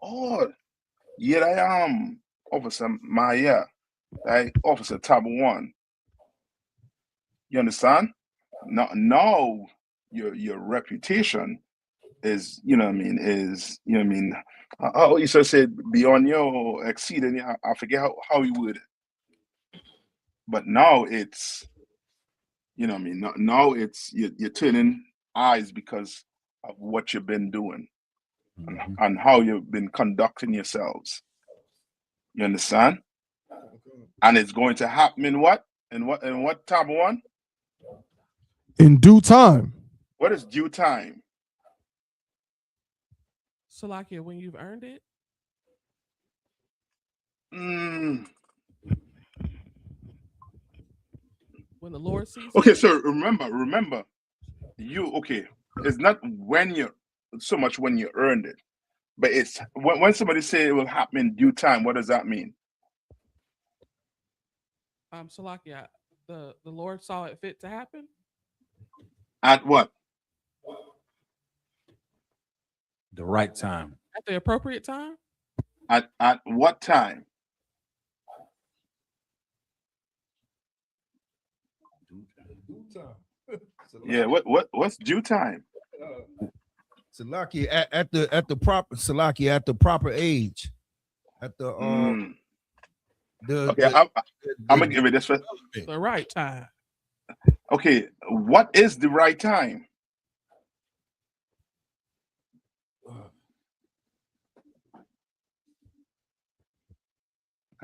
Oh, yeah, I am Officer Maya, like Officer Tab 1. You understand? Now your reputation is, how you said beyond your exceeding, I forget how you would. But now it's, now it's you're turning eyes because of what you've been doing and how you've been conducting yourselves. You understand? And it's going to happen in what? In what tab 1? In due time. What is due time? Salakia, when you've earned it. Mm. When the Lord sees. Okay, so remember, it's not when you so much when you earned it, but it's when somebody say it will happen in due time. What does that mean? Salakia, the Lord saw it fit to happen. At what? The right time. At the appropriate time. At what time? Due time. Yeah, what's due time? Salaki at the proper Salaki at the proper age. At the Okay, I'm gonna give it this. The right time. Okay, what is the right time?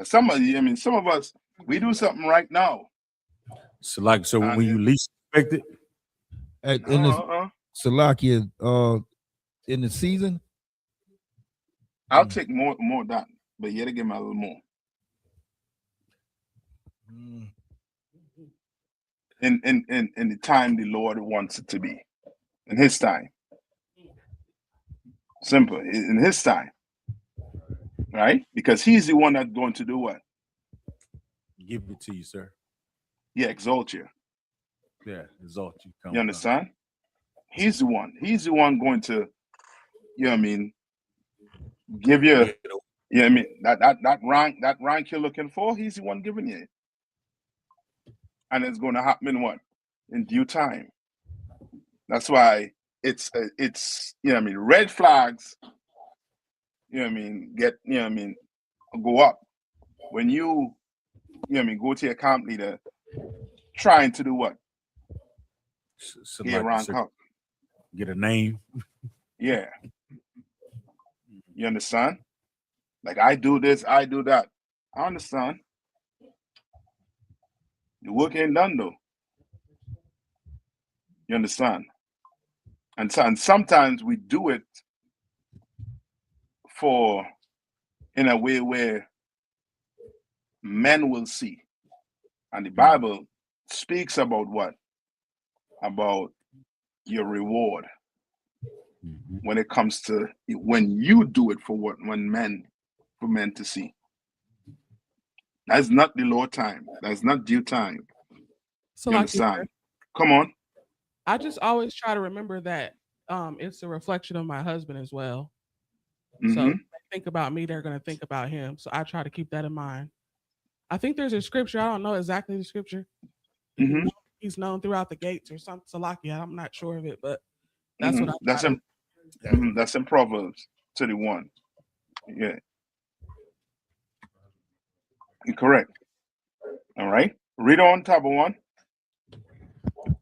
Some of us, we do something right now. So when you least expect it, in the Salakia in the season. I'll take more of that, but you gotta give me a little more. In the time the Lord wants it to be, in His time. Simple, in His time, right? Because He's the one that's going to do what? Give it to you, sir. Yeah, exalt you. Yeah, exalt you. You understand? He's the one. He's the one going to, give you. That rank you're looking for. He's the one giving you. And it's going to happen what? In due time. That's why it's red flags, get, go up. When you, go to your camp leader trying to do what? Get a name. Yeah. You understand? Like, I do this, I do that. I understand. The work ain't done though. You understand? And sometimes we do it in a way where men will see. And the Bible speaks about what? About your reward. When it comes to when you do it for men to see. That's not the Lord time. That's not due time. So you understand? Come on. I just always try to remember that it's a reflection of my husband as well. So if they think about me, they're going to think about him. So I try to keep that in mind. I think there's a scripture. I don't know exactly the scripture. He's known throughout the gates or something. Salakia, I'm not sure of it, but that's what that's in Proverbs 31. Yeah. You're correct. All right. Read on top of one.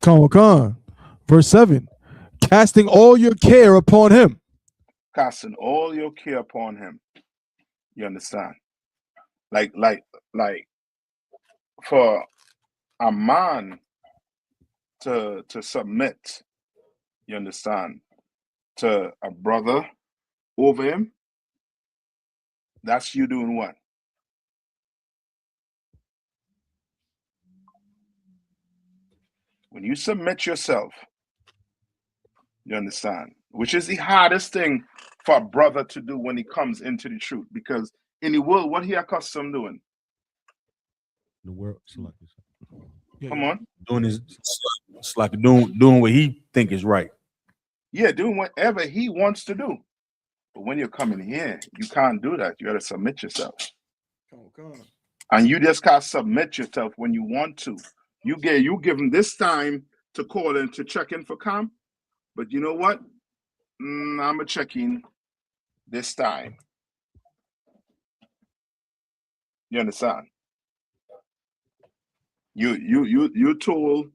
Con. Verse 7. Casting all your care upon him. Casting all your care upon him. You understand? Like for a man to submit, you understand, to a brother over him, that's you doing what? When you submit yourself, you understand, which is the hardest thing for a brother to do when he comes into the truth, because in the world, what he accustomed doing? The world, come on, doing what he think is right. Yeah, doing whatever he wants to do. But when you're coming here, you can't do that. You got to submit yourself. And you just can't submit yourself when you want to. You give him this time to call in to check in for camp, but you know what? I'm gonna check in this time. You understand? You told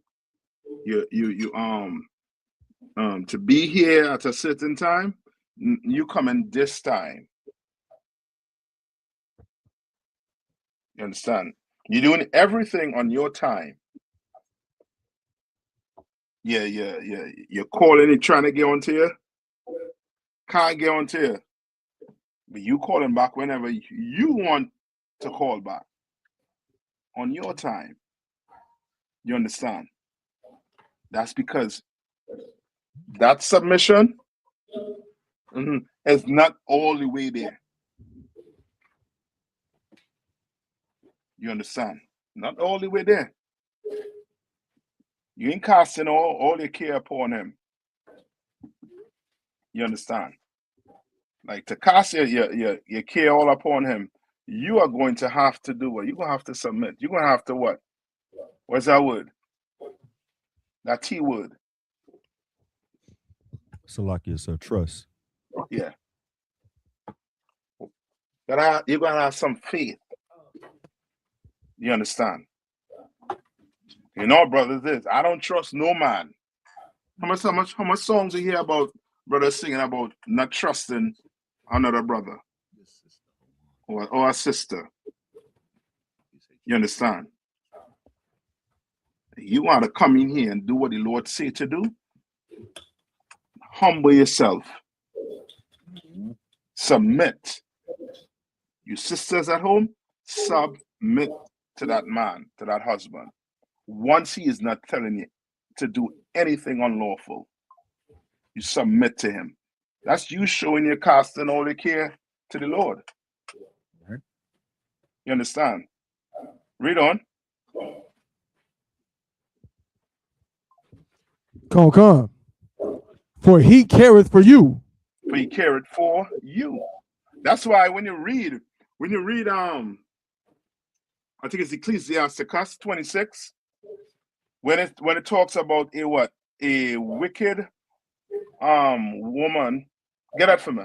you to be here at a certain time. You come in this time. You understand? You're doing everything on your time. You're calling it trying to get onto you. Can't get onto you. But you calling back whenever you want to call back on your time. You understand? That's because that submission is not all the way there. You understand? Not all the way there. You ain't casting all your care upon him. You understand? Like to cast your care all upon him, you are going to have to do what? You're going to have to submit. You're going to have to what? What's that word? That T word. Salakia, so trust. Yeah. You're going to have some faith. You understand? You know, brothers, this I don't trust no man. How much songs you hear about brothers singing about not trusting another brother or a sister? You understand? You want to come in here and do what the Lord say to do? Humble yourself. Submit. You sisters at home, submit to that man, to that husband. Once he is not telling you to do anything unlawful, you submit to him. That's you showing your casting all the care to the Lord. You understand? Read on. Come. For he careth for you. For he careth for you. That's why when you read, I think it's Ecclesiastes 26, when it talks about a wicked woman. Get that for me.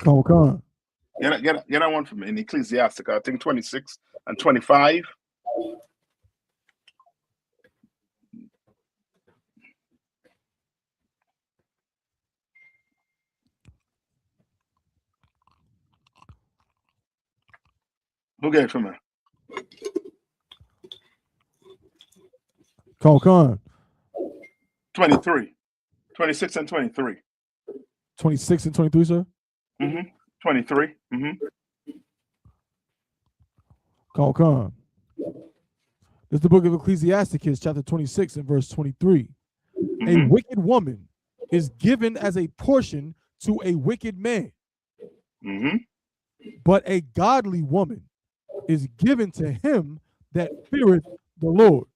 Come. Get that one for me in Ecclesiastes, I think 26 and 25. Who get it for me? Come. 23. 26 and 23. 26 and 23, sir? 23. Come. This is the book of Ecclesiasticus, chapter 26 and verse 23. A wicked woman is given as a portion to a wicked man. But a godly woman is given to him that feareth the Lord.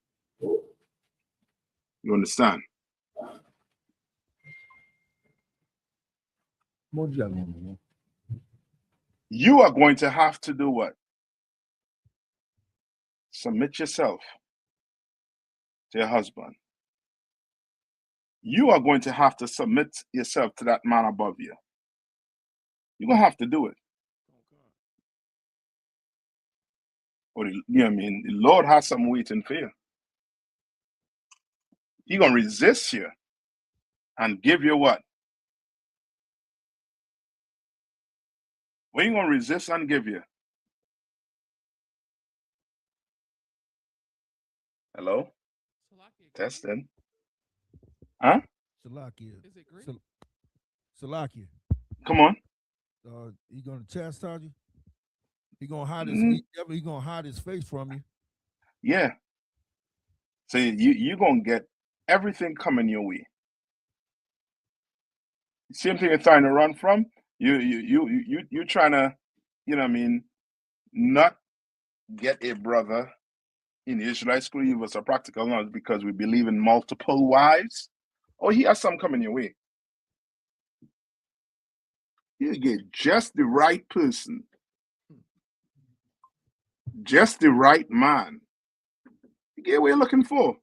You understand? You are going to have to do what? Submit yourself to your husband. You are going to have to submit yourself to that man above you. You're going to have to do it. Or the Lord has some waiting for you. He's going to resist you and give you what? What are you going to resist and give you? Hello? Testing. Huh? Salakia. Is it Greek? Salakia. Come on. He gonna chastise you. He gonna hide his. He gonna hide his face from you. Yeah. So you're gonna get everything coming your way. Same thing you're trying to run from. You're trying to, not get a brother in the Israelite school. Give us a practical knowledge because we believe in multiple wives. Oh, he has some coming your way. You get just the right person, just the right man. You get what you're looking for.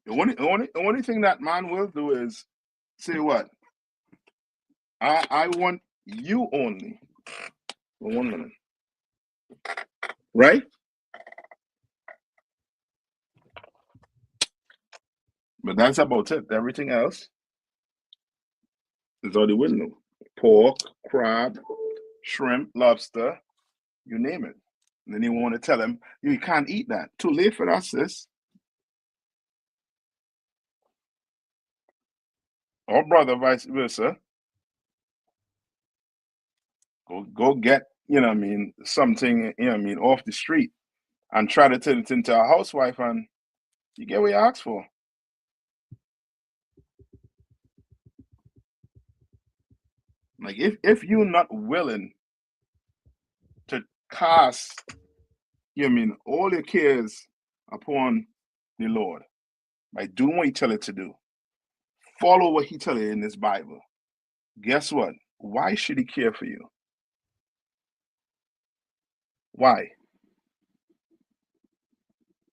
The only thing that man will do is say what? I want you only. For 1 minute. Right? But that's about it. Everything else is all the window. Pork, crab, shrimp, lobster, you name it. And then you want to tell him, you can't eat that. Too late for that, sis. Or brother, vice versa. Go get, something, off the street and try to turn it into a housewife, and you get what you ask for. Like if you're not willing to cast, all your cares upon the Lord by doing what He tell you to do, follow what He tell you in this Bible. Guess what? Why should He care for you? Why?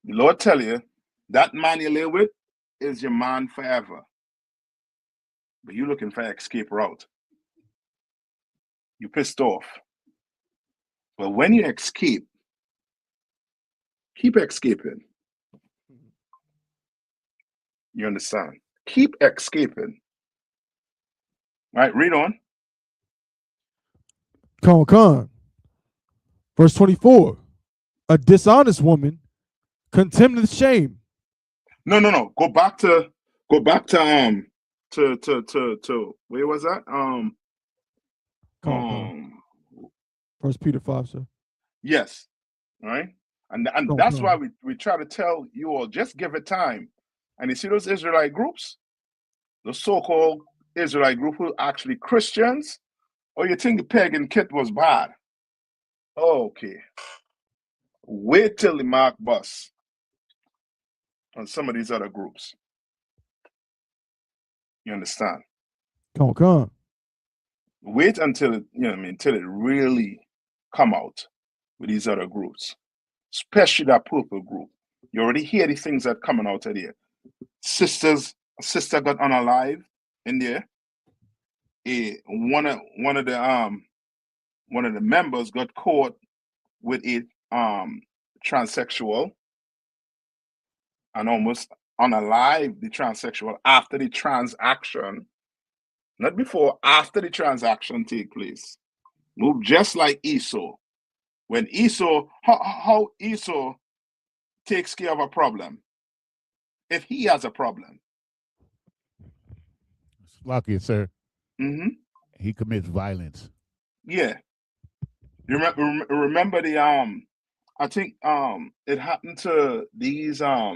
The Lord tell you that man you live with is your man forever, but you're looking for an escape route. You're pissed off. But when you escape, keep escaping. You understand? Keep escaping. Right, read on. Con. Verse 24. A dishonest woman contemneth shame. No. Go back to where was that? First Peter 5, sir. Yes. Right? And that's why we try to tell you all, just give it time. And you see those Israelite groups, the so-called Israelite group who are actually Christians, or you think the pagan kit was bad? Okay. Wait till the mark bus on some of these other groups. You understand? Come. Wait until it, until it really come out with these other groups, especially that purple group. You already hear the things that coming out of there. A sister got unalive in there. One of the members got caught with a transsexual and almost unalive the transsexual after the transaction, not before, after the transaction take place. Move just like Esau. When Esau, how Esau takes care of a problem, if he has a problem. Lucky, sir. Mm-hmm. He commits violence. Yeah. You remember the I think it happened to these I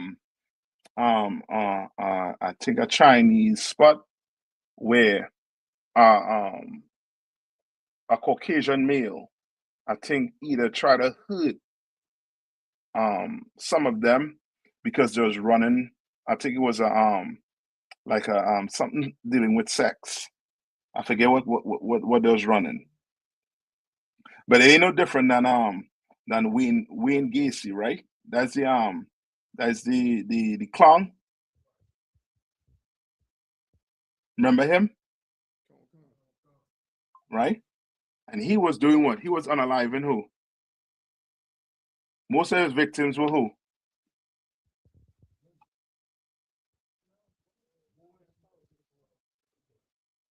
think a Chinese spot where a Caucasian male, I think, either try to hurt some of them because they was running. I think it was a something dealing with sex. I forget what they was running, but it ain't no different than Wayne Gacy, right? That's the clown. Remember him, right? And he was doing what? He was unaliving who? Most of his victims were who?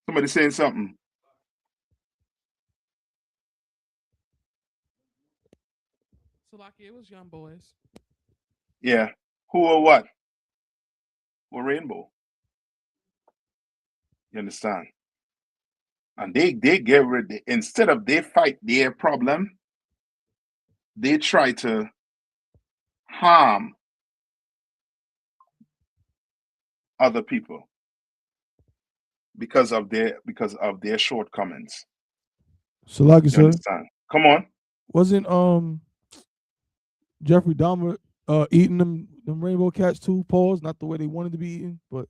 Somebody saying something. So like it was young boys. Yeah. Who or what? Were rainbow. You understand? And they get rid, instead of they fight their problem, they try to harm other people because of their shortcomings. So like you You said, understand? Come on. wasn't Jeffrey Dahmer eating them rainbow cats too? Pause. Not the way they wanted to be eaten, but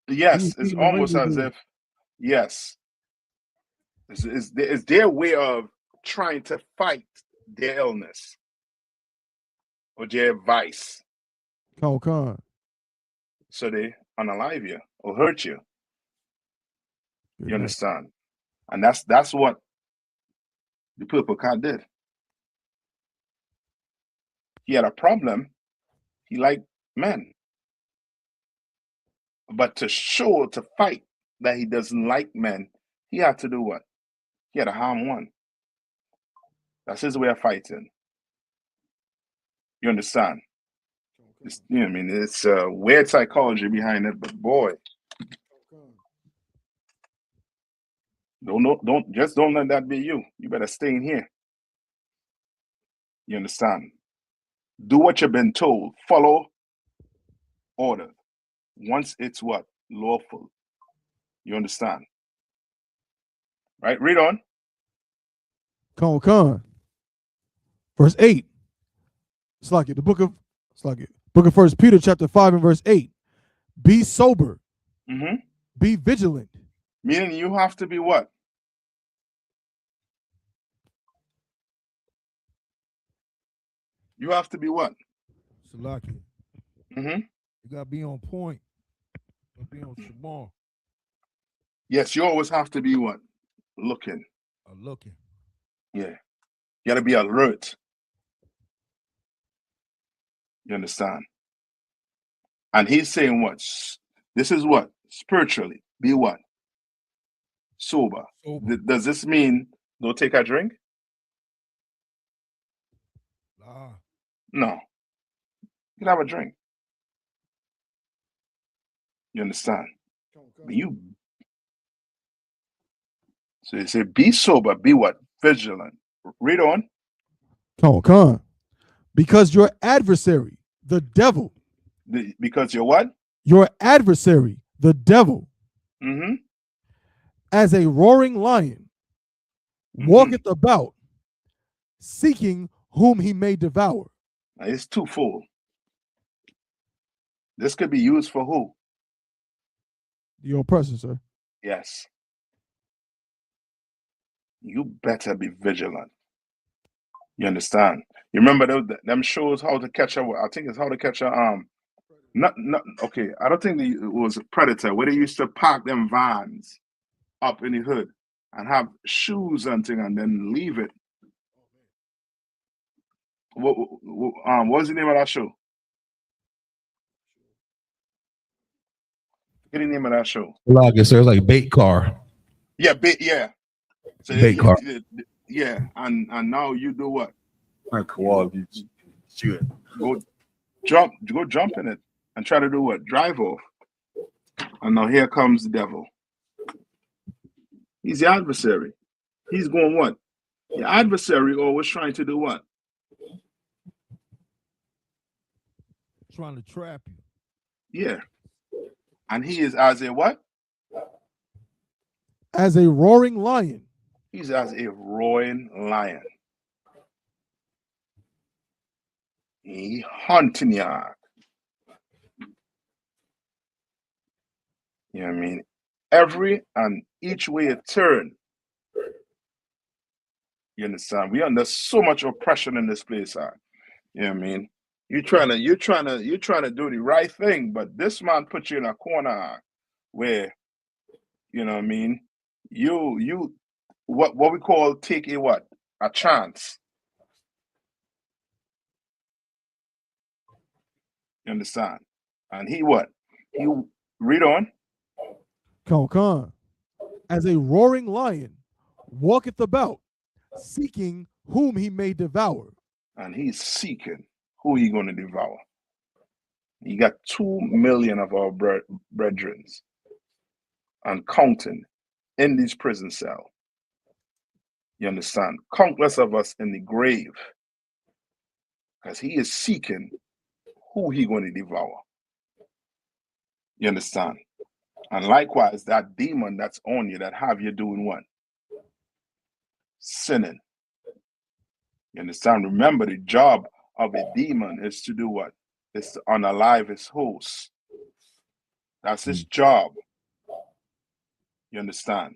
Yes, it's almost as if, yes, it's their way of trying to fight their illness or their vice. Con. So they unalive you or hurt you. You understand? And that's what the purple cat did. He had a problem. He liked men. But to fight that he doesn't like men, he had to do what? He had to harm one. That's his way of fighting. You understand? It's, you know what I mean? It's weird psychology behind it, but boy, don't let that be you. You better stay in here. You understand? Do what you've been told. Follow order. Once it's what? Lawful. You understand? Right? Read on. Con. Verse 8. Slack it. The book of First Peter, chapter 5 and verse 8. Be sober. Mm-hmm. Be vigilant. Meaning you have to be what? You have to be what? Salaki. Mm-hmm. You gotta be on point. You gotta be on Shamar. Yes, you always have to be what? Looking. Looking. Yeah. You gotta be alert. You understand? And he's saying what? This is what? Spiritually. Be what? Sober. Does this mean don't take a drink? No. You can have a drink. You understand? But so you say be sober, be what? Vigilant. Read on. Con. Because your adversary, the devil. Because you're what? Your adversary, the devil. Mm-hmm. As a roaring lion, walketh about, seeking whom he may devour. Now, it's twofold. This could be used for who? The oppressor, sir. Yes. You better be vigilant. You understand? You remember them shows How to Catch a, I think it's How to Catch a not okay. I don't think it was a Predator where they used to park them vans up in the hood and have shoes and thing and then leave it. What was the name of that show? Get the name of that show. Like sir, it's like bait car. Yeah, yeah. So bait car. Yeah, and now you do what? Shoot. Go jump in it and try to do what? Drive off. And now here comes the devil. He's the adversary. He's going what? The adversary always trying to do what? Trying to trap you. Yeah. And he is as a what? As a roaring lion. He's as a roaring lion. He hunting ya. You know what I mean? Every and each way it turn. You understand? We under so much oppression in this place, huh? You know what I mean? You're trying to do the right thing, but this man put you in a corner where, you know what I mean, you what we call take a what? A chance. You understand? And he what? He read on. Con. As a roaring lion, walketh about, seeking whom he may devour. And he's seeking who he going to devour. He got 2 million of our brethren and counting in this prison cell. You understand? Countless of us in the grave. Because he is seeking who he going to devour. You understand? And likewise, that demon that's on you that have you doing what? Sinning. You understand? Remember, the job of a demon is to do what? It's to unalive his host. That's his job. You understand?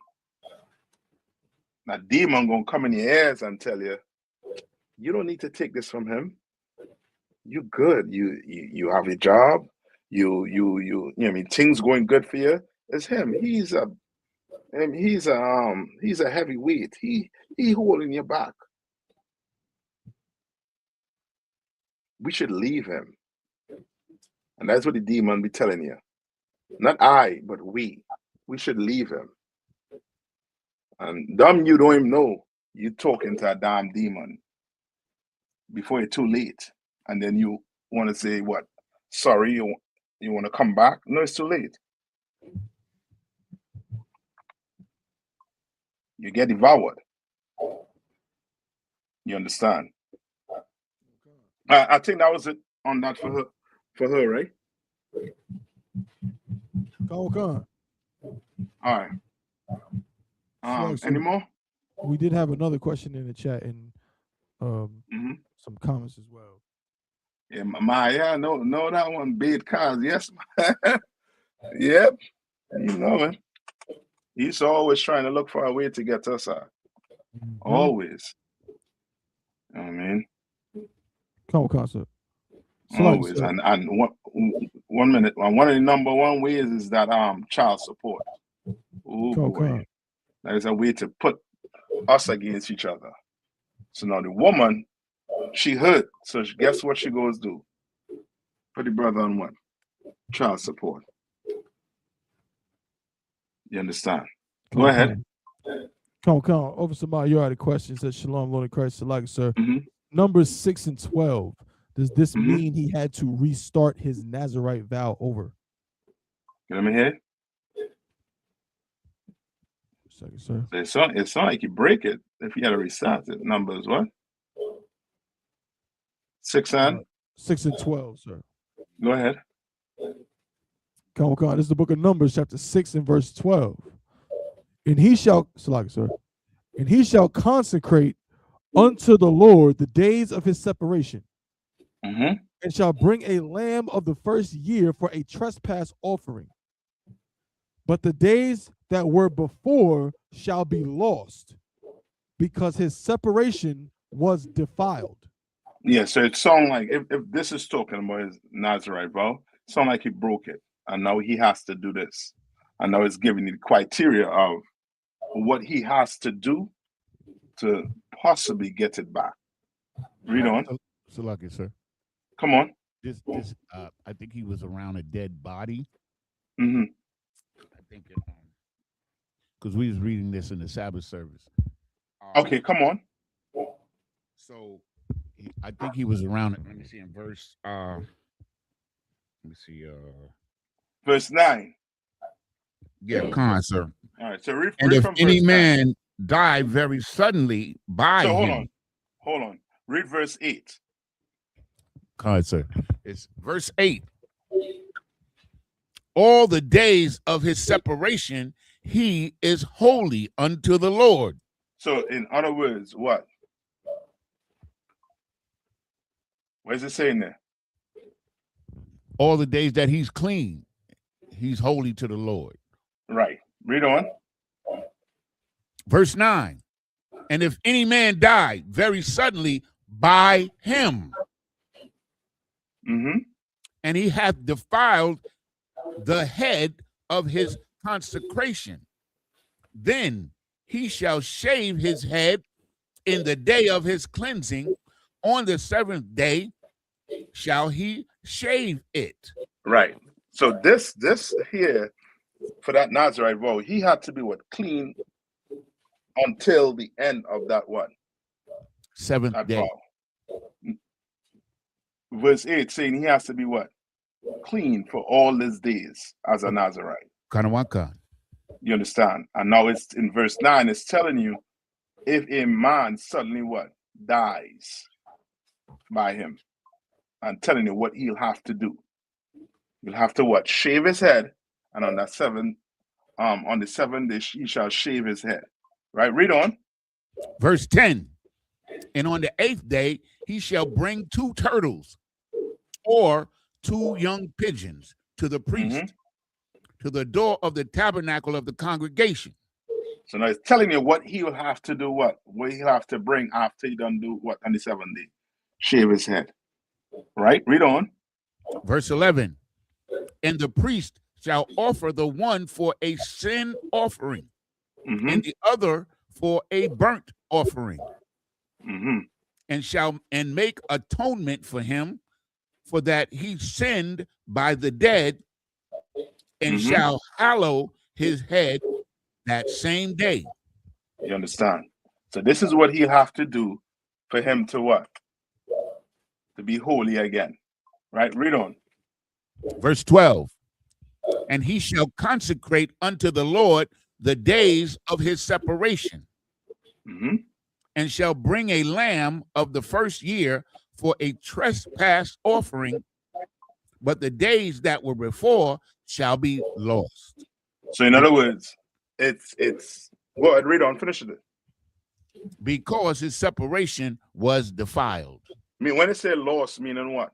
Now, demon gonna come in your ears and tell you, you don't need to take this from him. You good. You have a job. You know what I mean, things going good for you. It's him. He's a heavyweight. He holding your back. We should leave him. And that's what the demon be telling you. Not I, but we. We should leave him. And you don't even know you talking to a damn demon before it's too late. and then you want to say what? Sorry, you want to come back? No, it's too late. You get devoured. You understand? I think that was it on that for her, right? Khan. All right. So Any more? We did have another question in the chat and some comments as well. Yeah, yeah, no, that one bid cars. Yes, yep. You know it. He's always trying to look for a way to get us out. Always. You know what I mean? Khan, sir. Always. And one minute. One of the number one ways is that child support. Oh boy. That is a way to put us against each other. So now the woman, she hurt. So guess what she goes do? Put the brother on what? Child support. You understand? Go ahead. Come. Over somebody, you had a question. Said Shalom, Lord of Christ, like sir. Numbers 6 and 12. Does this mean he had to restart his Nazirite vow over? Let me hear. Second, sir. It's not like you break it if you had to restart it. Numbers what? 6 and 12, sir. Go ahead. Come. This is the book of Numbers, chapter 6 and verse 12. And he shall, sir, and he shall consecrate unto the Lord the days of his separation, and shall bring a lamb of the first year for a trespass offering. But the days that were before shall be lost, because his separation was defiled. Yeah, so it sounds like if this is talking about his Nazarite vow, it sounds like he broke it, and now he has to do this. And now it's giving you the criteria of what he has to do to possibly get it back. Read on. So lucky, sir. Come on. This I think he was around a dead body. I think because we was reading this in the Sabbath service. Okay, come on. So I think he was around. Let me see in verse. Let me see. Verse 9. Yeah, Khan, sir. All right. So read and if from any verse man 9. die very suddenly by him. Hold on. Read verse 8. Khan, sir. It's verse 8. All the days of his separation, he is holy unto the Lord. So, in other words, what? What is it saying there? All the days that he's clean, he's holy to the Lord. Right. Read on. Verse 9. And if any man die very suddenly by him, and he hath defiled the head of his consecration, then he shall shave his head in the day of his cleansing. On the seventh day shall he shave it. Right. So this here, for that Nazarite vow, he had to be what? Clean until the end of that what? Seventh that day. Vow. Verse 8 saying he has to be what? Clean for all his days as a Nazarite. Kanawaka. You understand? And now it's in verse 9, it's telling you if a man suddenly what? Dies by him. And telling you what he'll have to do. He'll have to what? Shave his head. And on the seventh day, he shall shave his head. Right? Read on. Verse 10. And on the 8th day, he shall bring 2 turtles or 2 young pigeons to the priest, to the door of the tabernacle of the congregation. So now it's telling you what he will have to do, what he'll have to bring after he done do what on the 7th day. Shave his head. Right? Read on. Verse 11. And the priest shall offer the one for a sin offering, and the other for a burnt offering, and make atonement for him, for that he sinned by the dead, and shall hallow his head that same day. You understand? So this is what he'll have to do for him to what? to be holy again. Right? Read on. Verse 12. And he shall consecrate unto the Lord the days of his separation, and shall bring a lamb of the first year for a trespass offering, but the days that were before shall be lost. So in other words, it's go ahead, read on, finish it. Because his separation was defiled. I mean, when it say lost, meaning what?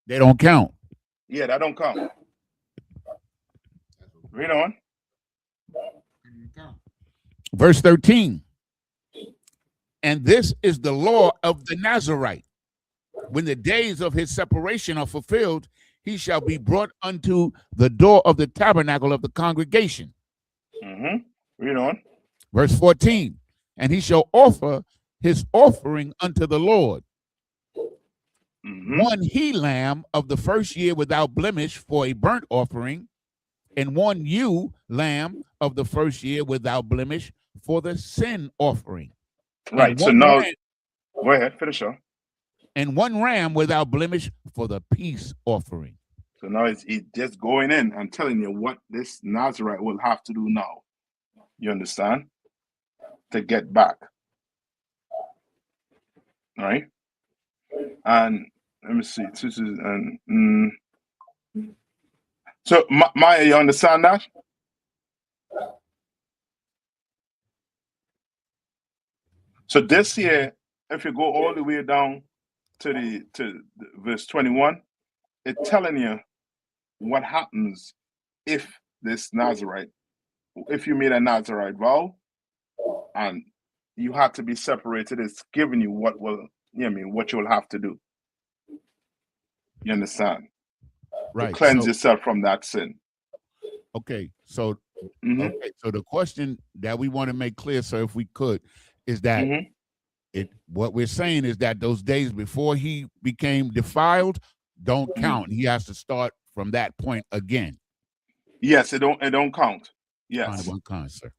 They don't count. Yeah, that don't count. Read on. Verse 13. And this is the law of the Nazarite. When the days of his separation are fulfilled, he shall be brought unto the door of the tabernacle of the congregation. Read on. Verse 14. And he shall offer his offering unto the Lord. One he lamb of the first year without blemish for a burnt offering, and one ewe lamb of the first year without blemish for the sin offering. Right. So now, go ahead, finish on. And one ram without blemish for the peace offering. So now it's just going in and telling you what this Nazarite will have to do now. You understand? To get back. All right. And let me see. This is so Maya, you understand that? So this here, if you go all the way down to the verse 21, it's telling you what happens if this Nazarite, if you made a Nazarite vow and you have to be separated, it's giving you what will, what you'll have to do. You understand? Right. To cleanse yourself from that sin. Okay. So, so the question that we want to make clear, sir, if we could, is that what we're saying is that those days before he became defiled don't count. He has to start from that point again. Yes, it don't count. Yes. One count, sir.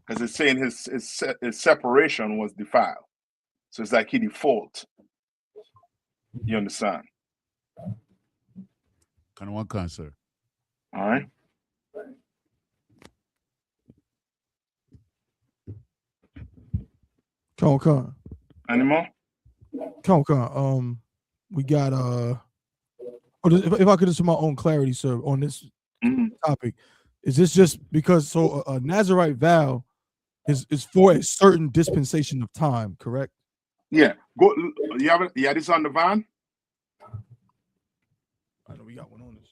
Because it's saying his separation was defiled. So it's like he default. You understand? Kind of one count, sir. All right. Con. Any more? Con. We got if I could just for my own clarity, sir, on this topic, is this just because a Nazarite vow is for a certain dispensation of time, correct? Yeah. Go. You have this on the van? I know we got one on this.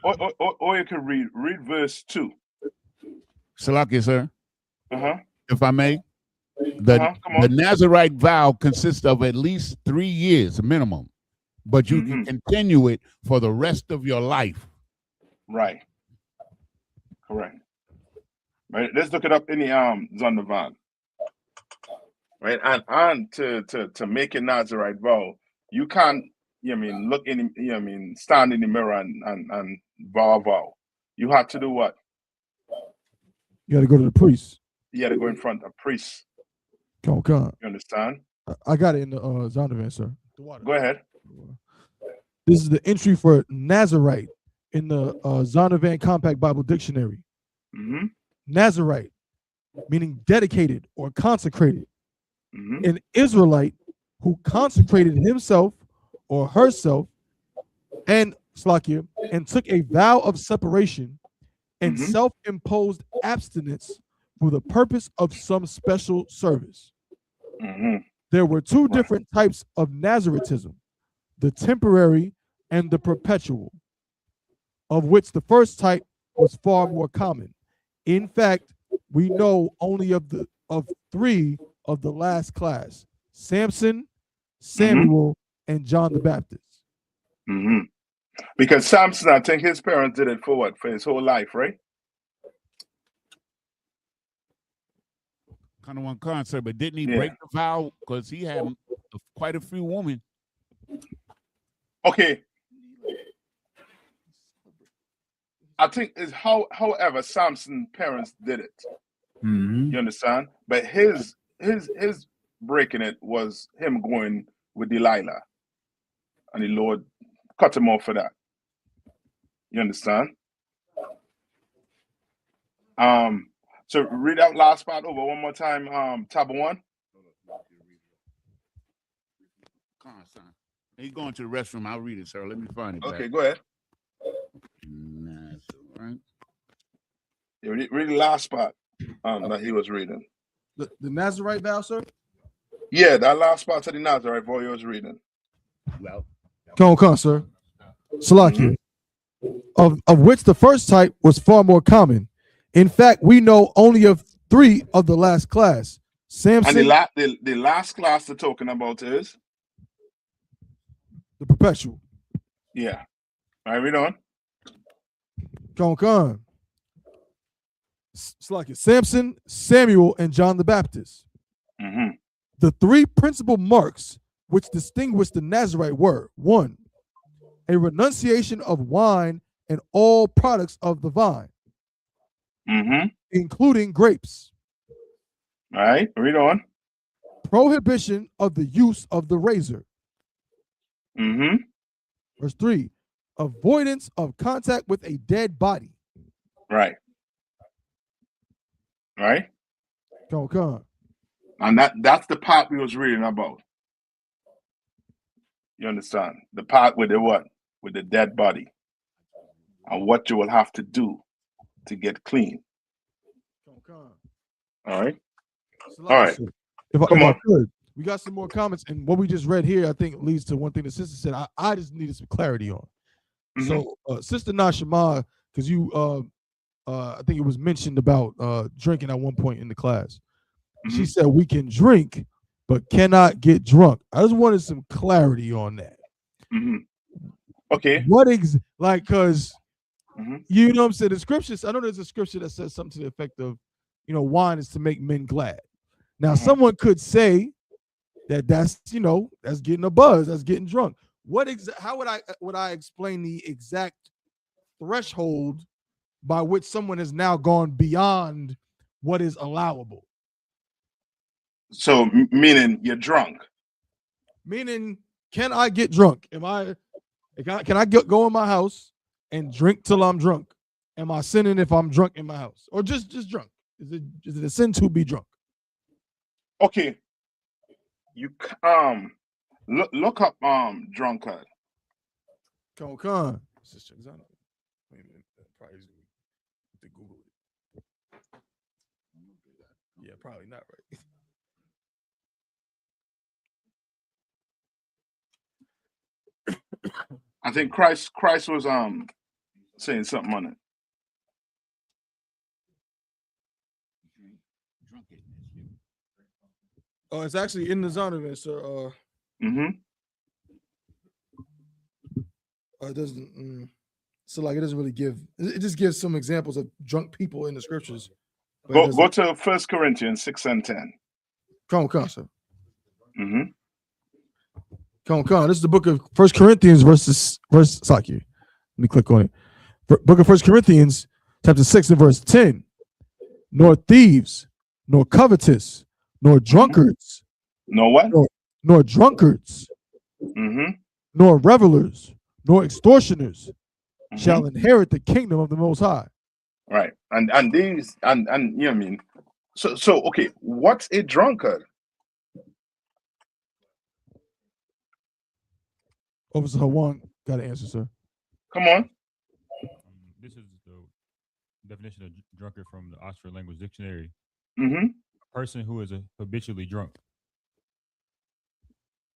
Or you can read verse 2. Salaki, sir. If I may. The Nazarite vow consists of at least 3 years minimum, but you can continue it for the rest of your life. Right. Correct. Right. Let's look it up in the Zondervan. Right. And to make a Nazarite vow, you can't, look in, stand in the mirror and vow a vow. You have to do what? You got to go to the priest. You got to go in front of a priest. Con. You understand? I got it in the Zondervan, sir. Go ahead. This is the entry for Nazarite in the Zondervan Compact Bible Dictionary. Nazarite, meaning dedicated or consecrated. An Israelite who consecrated himself or herself and took a vow of separation and self-imposed abstinence for the purpose of some special service. There were two different types of Nazaritism, the temporary and the perpetual, of which the first type was far more common. In fact, we know only of 3 of the last class: Samson, Samuel, and John the Baptist. Because Samson, I think his parents did it for what? For his whole life, right? Kind of one concept, but didn't he break the vow because he had quite a few women? I think is however Samson's parents did it. Mhm. You understand? But his breaking it was him going with Delilah, and the Lord cut him off for that. You understand? So read that last part over one more time. Tab 1. Come on, son. He's going to the restroom. I'll read it, sir. Let me find it. Okay, back. go ahead. That's all right. Yeah, read the last part that he was reading. The Nazarite vow, sir? Yeah, that last part of the Nazarite vow he was reading. Well, Come on, sir. Salakia. Of which the first type was far more common. In fact, we know only of 3 of the last class. Samson, And the last class they're talking about is? the perpetual. Yeah. All right, read on. Come on. Salakia. Samson, Samuel, and John the Baptist. Mm-hmm. The 3 principal marks which distinguish the Nazarite were: 1, a renunciation of wine and all products of the vine, including grapes. All right, read on. Prohibition of the use of the razor. Verse 3, avoidance of contact with a dead body. Right. Right. Come on. And that's the part we was reading about. You understand? The part with the what? With the dead body. And what you will have to do to get clean. All right. All right. If Come I on. could, we got some more comments, and what we just read here, I think, leads to one thing the sister said. I just needed some clarity on. So, Sister Nashima, because you, I think it was mentioned about drinking at one point in the class. She said we can drink, but cannot get drunk. I just wanted some clarity on that. Okay. What because you know what I'm saying? The scriptures, I know there's a scripture that says something to the effect of, wine is to make men glad. Now, someone could say that's getting a buzz, that's getting drunk. How would I explain the exact threshold by which someone has now gone beyond what is allowable? So meaning you're drunk. Meaning, can I get drunk? Can I go in my house and drink till I'm drunk? Am I sinning if I'm drunk in my house, or just drunk? Is it a sin to be drunk? Okay. You look up drunkard. Con. Sister, wait a minute. Probably to Google it. Yeah, probably not right. I think Christ was saying something on it. Oh, it's actually in the Zonovan, sir. It doesn't. So it doesn't really give. It just gives some examples of drunk people in the scriptures. Go to 1 Corinthians 6 and 10. Come on, sir. Come on. This is the book of 1 Corinthians verse. Saki. Let me click on it. Book of 1 Corinthians, chapter 6 and verse 10. Nor thieves, nor covetous, nor drunkards. Nor what? Nor drunkards. Nor revelers, nor extortioners shall inherit the kingdom of the Most High. Right. And these and you know what I mean. So okay, what's a drunkard? Officer Hawan got to answer, sir. Come on. This is the definition of drunkard from the Oxford Language Dictionary. A person who is habitually drunk.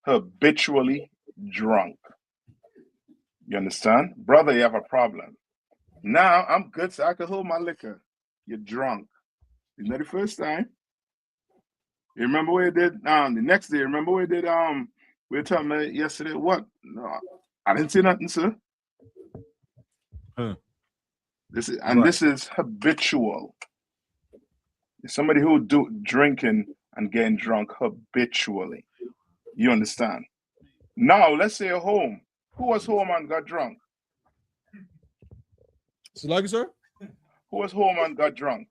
Habitually drunk. You understand? Brother, you have a problem. Now I'm good, so I can hold my liquor. You're drunk. It's not the first time. You remember what you did the next day? Remember what you did we were talking about yesterday? What? No, I didn't say nothing, sir. This is habitual. It's somebody who do drinking and getting drunk habitually. You understand? Now let's say you're home. Who was home and got drunk? So like, sir? Who was home and got drunk?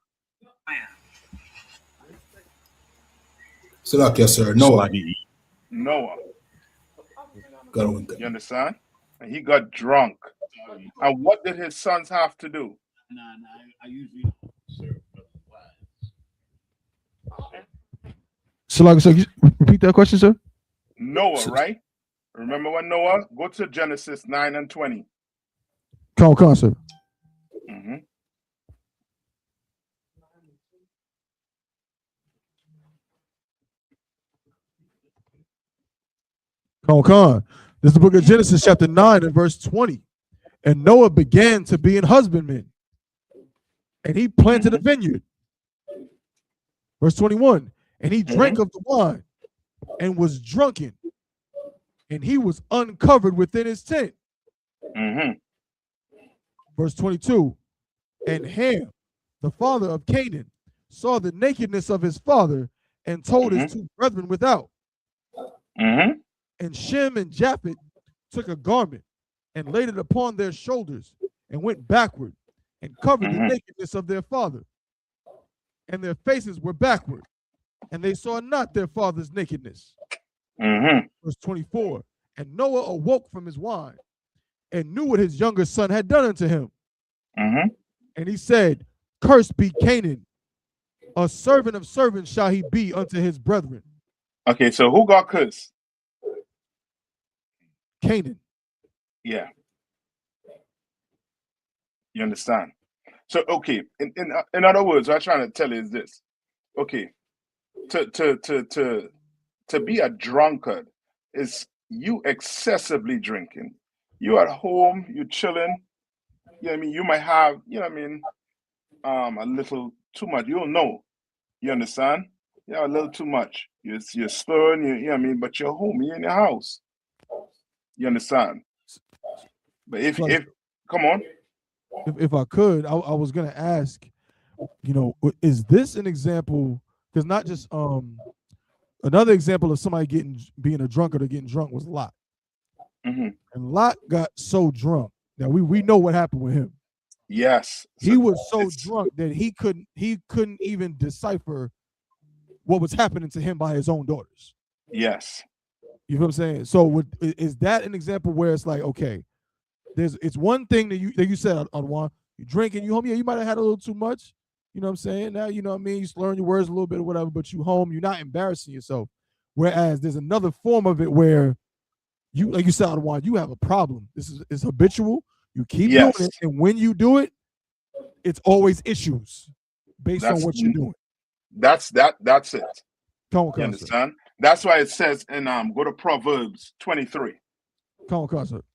So like, yes, sir. Noah. Noah. Got one. You understand? And he got drunk. And what did his sons have to do? I usually serve So like, sir, you repeat that question, sir? Noah, right? Remember when Noah? Go to Genesis 9 and 20. Come on, sir. Mm-hmm. Come on. This is the book of Genesis, chapter 9 and verse 20. And Noah began to be an husbandman, and he planted a vineyard. Verse 21. And he drank of the wine and was drunken, and he was uncovered within his tent. Verse 22. And Ham, the father of Canaan, saw the nakedness of his father and told his two brethren without. And Shem and Japheth took a garment and laid it upon their shoulders and went backward and covered the nakedness of their father. And their faces were backward, and they saw not their father's nakedness. Verse 24. And Noah awoke from his wine and knew what his younger son had done unto him. And he said, Cursed be Canaan, a servant of servants shall he be unto his brethren. Okay, so who got cursed? Canaan. Yeah. You understand? So, okay, in other words, what I'm trying to tell you is this. Okay, to be a drunkard is you excessively drinking. You at home, you chilling. You know what I mean? You might have, you know what I mean, a little too much. You don't know. You understand? Yeah, a little too much. You're stirring, you know what I mean? But you're home, you're in your house. You understand? But if come on. If I could, I was gonna ask, you know, is this an example? Because not just another example of somebody being a drunkard or getting drunk was Lot. And Lot got so drunk. Now we know what happened with him. Yes. He was so drunk that he couldn't even decipher what was happening to him by his own daughters. Yes. You know what I'm saying? So is that an example where it's like, okay, it's one thing that you said on one, you drinking, you home, yeah, you might have had a little too much. You know what I'm saying? Now, you know what I mean? You slurring your words a little bit or whatever, but you home, you're not embarrassing yourself. Whereas there's another form of it where you, like you said, Adwan, you have a problem. This is habitual. You keep doing it, and when you do it, it's always issues based on what you're doing. That's it. Come on, you understand? That's why it says in go to Proverbs 23. Come on, concert.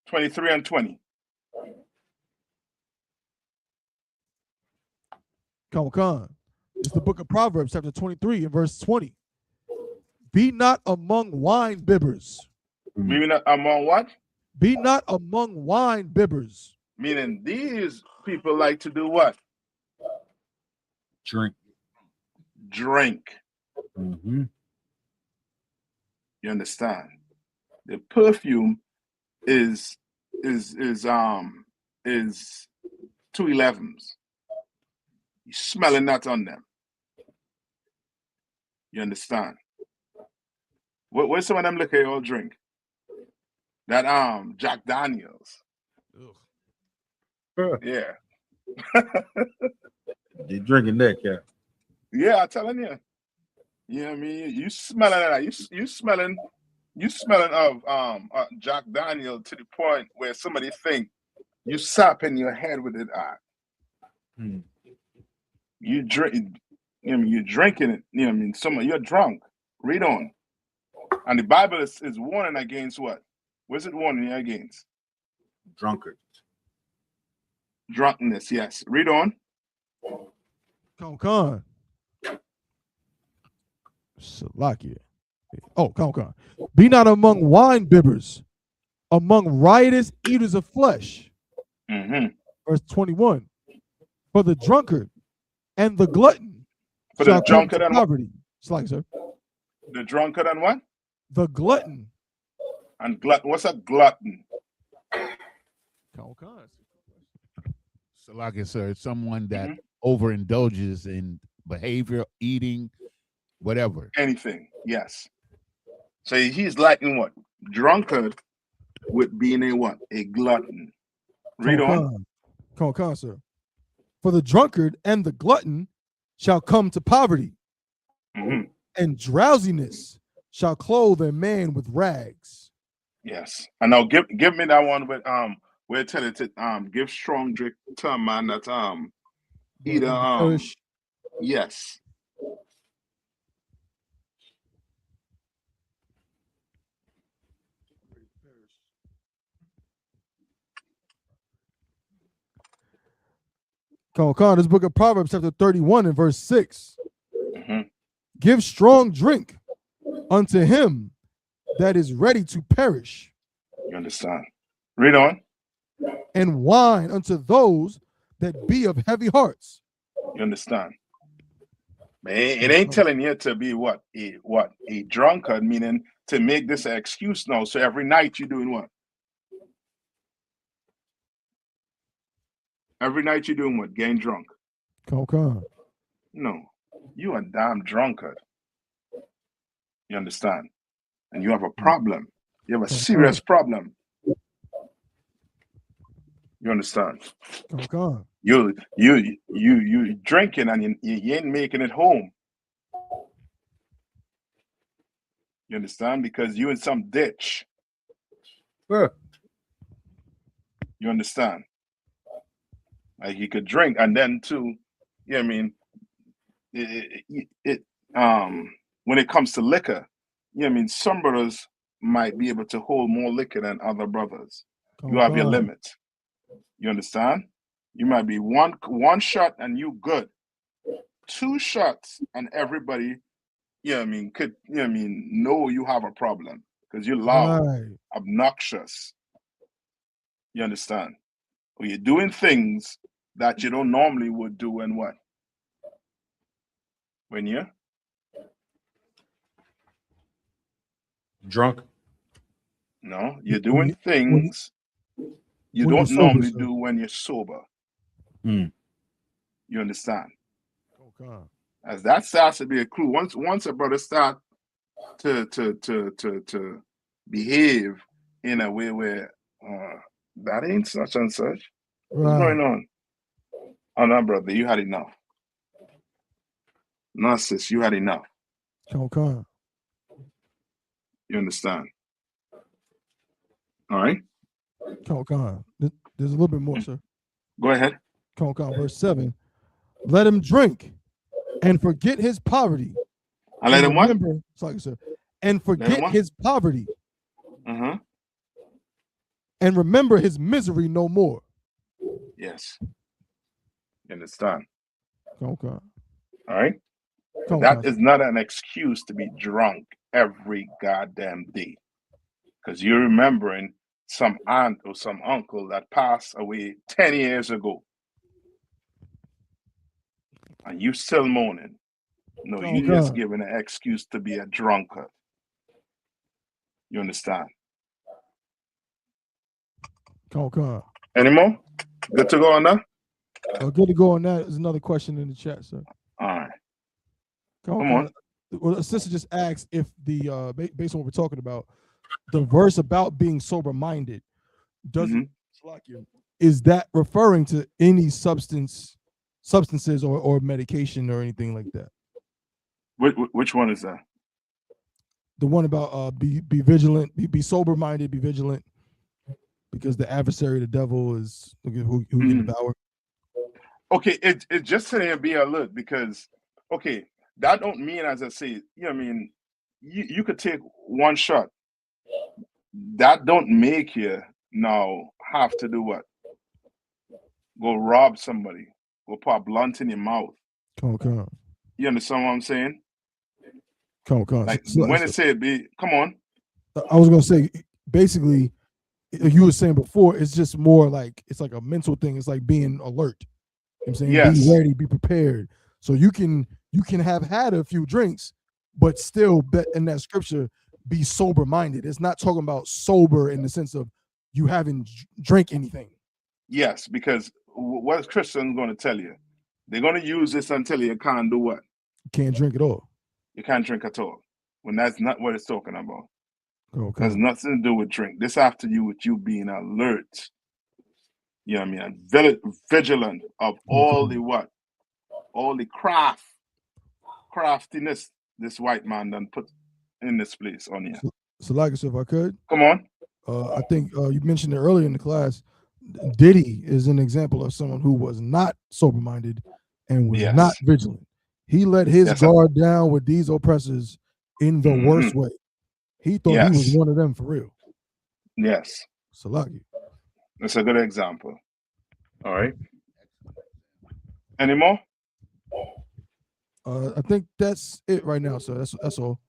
23 and 20. Come on. It's the book of Proverbs, chapter 23 and verse 20. Be not among wine bibbers. Be not among what? Be not among wine bibbers. Meaning these people like to do what? Drink. You understand? The perfume is 211s. You smelling that on them. You understand? Where's some of them liquor you all drink? That Jack Daniels. Yeah. You're drinking that, Cap. Yeah, I'm telling you. You know what I mean? You smelling that. You smelling of Jack Daniel to the point where somebody think you sapping your head with it. You drink, you know what I mean, you're drinking it, you know what I mean? You're drunk. Read on. And the Bible is warning against what? What's it warning you against? Drunkenness, yes. Read on. Come on. Salakia. Oh, come on. Be not among wine bibbers, among riotous eaters of flesh. Verse 21. For the drunkard and the glutton shall come to poverty. Slack, sir. The drunkard and what? The glutton. And glutton. What's a glutton? So, like I said, someone that overindulges in behavior, eating, whatever. Anything, yes. So he's lacking what? Drunkard with being a what? A glutton. Read on. Sir. For the drunkard and the glutton shall come to poverty, and drowsiness shall clothe a man with rags. Yes. And now give me that one with where tell it to give strong drink to a man that either yes. This book of Proverbs, chapter 31 and verse 6. Give strong drink unto him that is ready to perish. You understand? Read on. And wine unto those that be of heavy hearts. You understand? It ain't telling you to be what? A drunkard, meaning to make this an excuse now. So every night you're doing what? Every night you're doing what? Getting drunk. No. You a damn drunkard. You understand? And you have a problem. You have a serious problem. You understand? You drinking and you ain't making it home. You understand? Because you in some ditch. You understand? Like you could drink and then too, you know what I mean? When it comes to liquor, you know what I mean, some brothers might be able to hold more liquor than other brothers. You have your limit. You understand? You might be one shot and you good. 2 shots and everybody, you know what I mean, could, you know what I mean, know you have a problem because you're loud, obnoxious. You understand? Or you're doing things that you don't normally would do when what? When you're drunk? No, you're doing things you don't normally do when you're sober. You understand? As that starts to be a clue. Once a brother start to behave in a way where that ain't such and such. What's going on? Oh no, brother, you had enough. No, sis, you had enough. You understand? All right. There's a little bit more, sir. Go ahead. Verse 7. Let him drink and forget his poverty. I let him what? Sorry, sir. And forget his poverty. And remember his misery no more. Yes. You understand? All right. That is not an excuse to be drunk every goddamn day. Because you're remembering some aunt or some uncle that passed away 10 years ago. And you still moaning. No, you just giving an excuse to be a drunkard. You understand? Any more? Good to go on that? Good to go on that. There's another question in the chat, sir. All right. Come on. Well, the sister just asked if the based on what we're talking about, the verse about being sober-minded doesn't is that referring to any substances or medication or anything like that? Which one is that? The one about be vigilant, be sober-minded, be vigilant, because the adversary, the devil, is who can devour. Okay, it just saying be alert because that don't mean, as I say, you know what I mean, you could take 1 shot. That don't make you now have to do what? Go rob somebody. Go put a blunt in your mouth. You understand what I'm saying? Like when it say be, come on. I was gonna say basically, you were saying before, it's just more like it's like a mental thing. It's like being alert. You know what I'm saying? Yes. Be ready, be prepared. So you can have had a few drinks, but still in that scripture be sober minded. It's not talking about sober in the sense of you haven't drank anything. Yes, because what is Christian going to tell you? They're going to use this until you can't do what? You can't drink at all. You can't drink at all. When that's not what it's talking about. Okay. It has nothing to do with drink. This have to do with you being alert. You know what I mean? And vigilant of all the what? All the craftiness this white man done put in this place on you. So like I said, if I could. Come on. I think you mentioned it earlier in the class. Diddy is an example of someone who was not sober-minded and was not vigilant. He let his guard down with these oppressors in the worst way. He thought he was one of them for real. Yes. Salaki. That's a good example. All right. Any more? I think that's it right now, sir. That's all.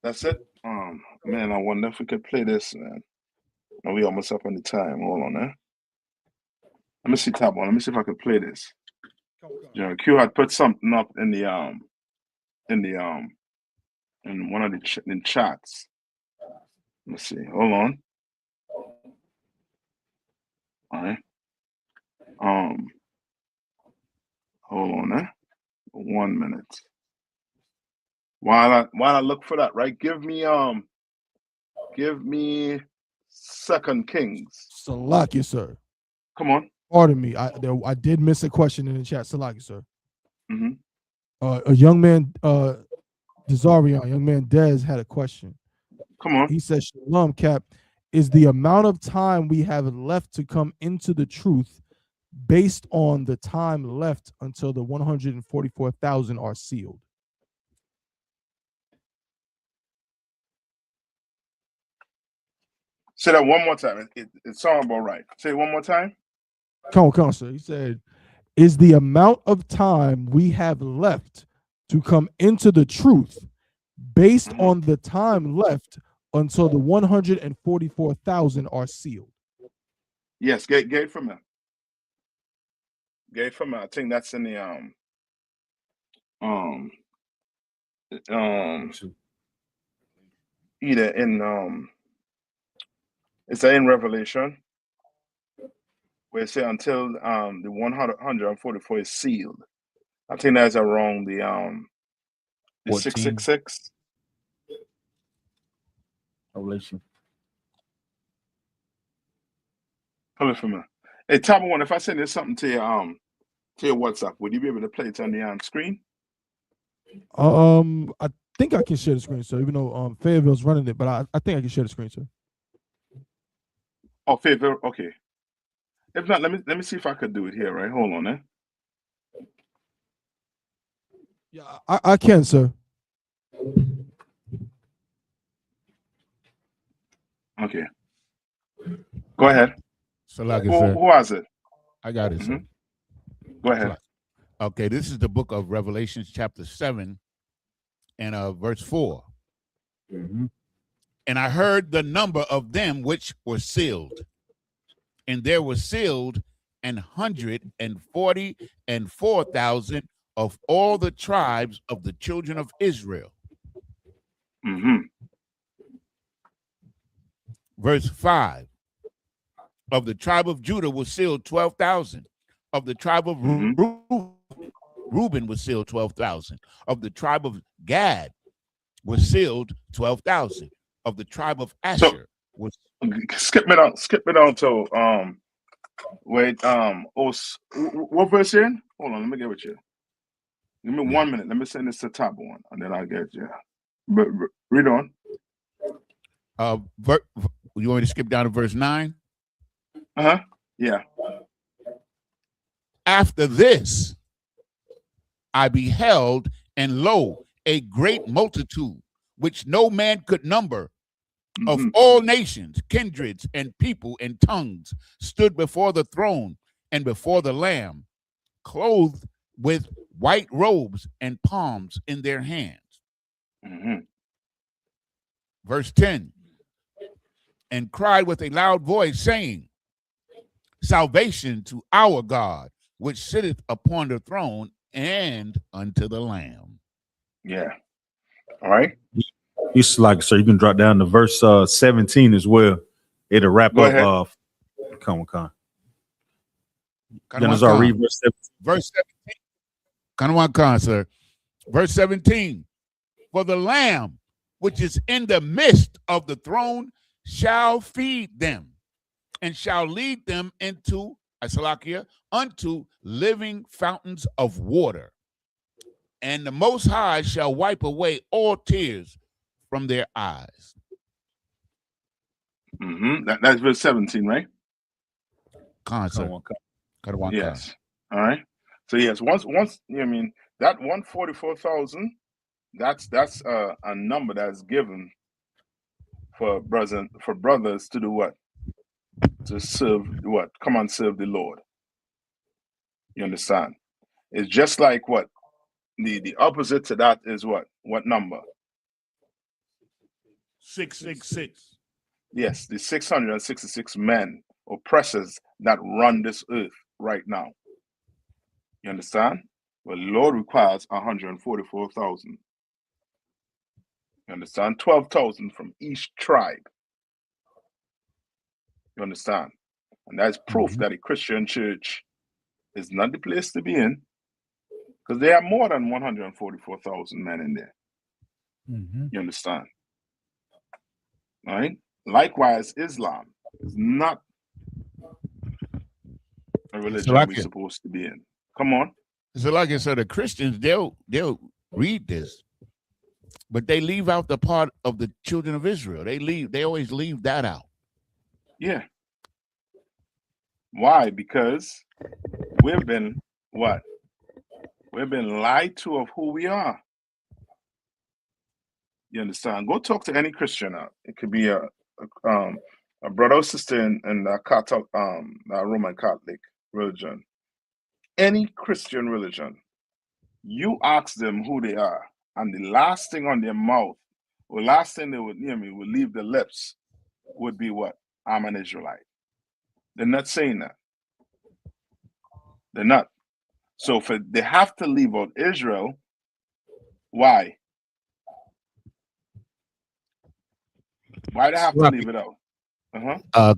That's it? Man, I wonder if we could play this, man. Are we almost up on the time? Hold on, man. Let me see tab one. Let me see if I can play this. You know, Q had put something up in the in one of the chats. Let me see. Hold on. All right. Hold on, eh? 1 minute. While I look for that, right? Give me 2 Kings. Salaki, sir. Come on. Pardon me. I did miss a question in the chat. Salaki, sir. Mm-hmm. A young man, Desarion, young man Dez had a question. Come on. He says, Shalom, Cap, is the amount of time we have left to come into the truth based on the time left until the 144,000 are sealed? Say that one more time. It's all about right. Say it one more time. Come on, sir. He said, is the amount of time we have left to come into the truth based on the time left until the 144,000 are sealed? Yes, get it from there. Get it from there. I think that's in the either in it's in Revelation where it say until the 144 is sealed. I think that's around the 666. Revelation. Hold it for me. Hey, Top One, if I send this something to your WhatsApp, would you be able to play it on the screen? I think I can share the screen, sir. Even though Fayetteville's running it, but I think I can share the screen, sir. Oh, Fayetteville. Okay. If not, let me see if I could do it here. Right, hold on, eh? Yeah, I can, sir. Okay. Go ahead. So like who was it? I got it, sir. Go ahead. Okay, this is the book of Revelation, chapter 7, and verse 4. Mm-hmm. And I heard the number of them which were sealed, and there were sealed 144,000 of all the tribes of the children of Israel. Mm-hmm. Verse 5. Of the tribe of Judah was sealed 12,000. Of the tribe of Reuben was sealed 12,000. Of the tribe of Gad was sealed 12,000. Of the tribe of Asher was. Skip it on to wait, what verse in? Hold on, let me get with you. Give me 1 minute. Let me send this to Top One, and then I'll get you. But read on. You want me to skip down to verse 9? Yeah. After this, I beheld, and lo, a great multitude, which no man could number, of all nations, kindreds, and people, and tongues, stood before the throne and before the Lamb, clothed with white robes and palms in their hands. Verse 10, and cried with a loud voice, saying, salvation to our God, which sitteth upon the throne, and unto the Lamb. Yeah. All right. It's like, so you can drop down to verse 17 as well. It'll wrap Go up. ahead. Come on. Janazar, read verse 17. Verse 17. Khan, sir. Verse 17. For the Lamb which is in the midst of the throne shall feed them, and shall lead them into Asalakia, unto living fountains of water. And the Most High shall wipe away all tears from their eyes. That's verse 17, right? Yes. All right. So yes, once I mean that 144,000, that's a number that's given for brothers to do what? To serve what? Come and serve the Lord. You understand? It's just like what? The opposite to that is what? What number? 666. Yes, the 666 men, oppressors that run this earth right now. You understand? Well, the Lord requires 144,000. You understand? 12,000 from each tribe. You understand? And that's proof that a Christian church is not the place to be in, because there are more than 144,000 men in there. You understand? All right? Likewise, Islam is not a religion we're supposed to be in. Come on. So like I said, the Christians, they'll read this, but they leave out the part of the children of Israel. They always leave that out. Yeah. Why? Because we've been what? We've been lied to of who we are. You understand? Go talk to any Christian. It could be a brother or sister in the Catholic, Roman Catholic religion. Any Christian religion, you ask them who they are, and the last thing on their mouth, or last thing they would would leave their lips, would be what? I'm an Israelite. They're not saying that. They're not. So they have to leave out Israel. Why? Why do they have to leave it out?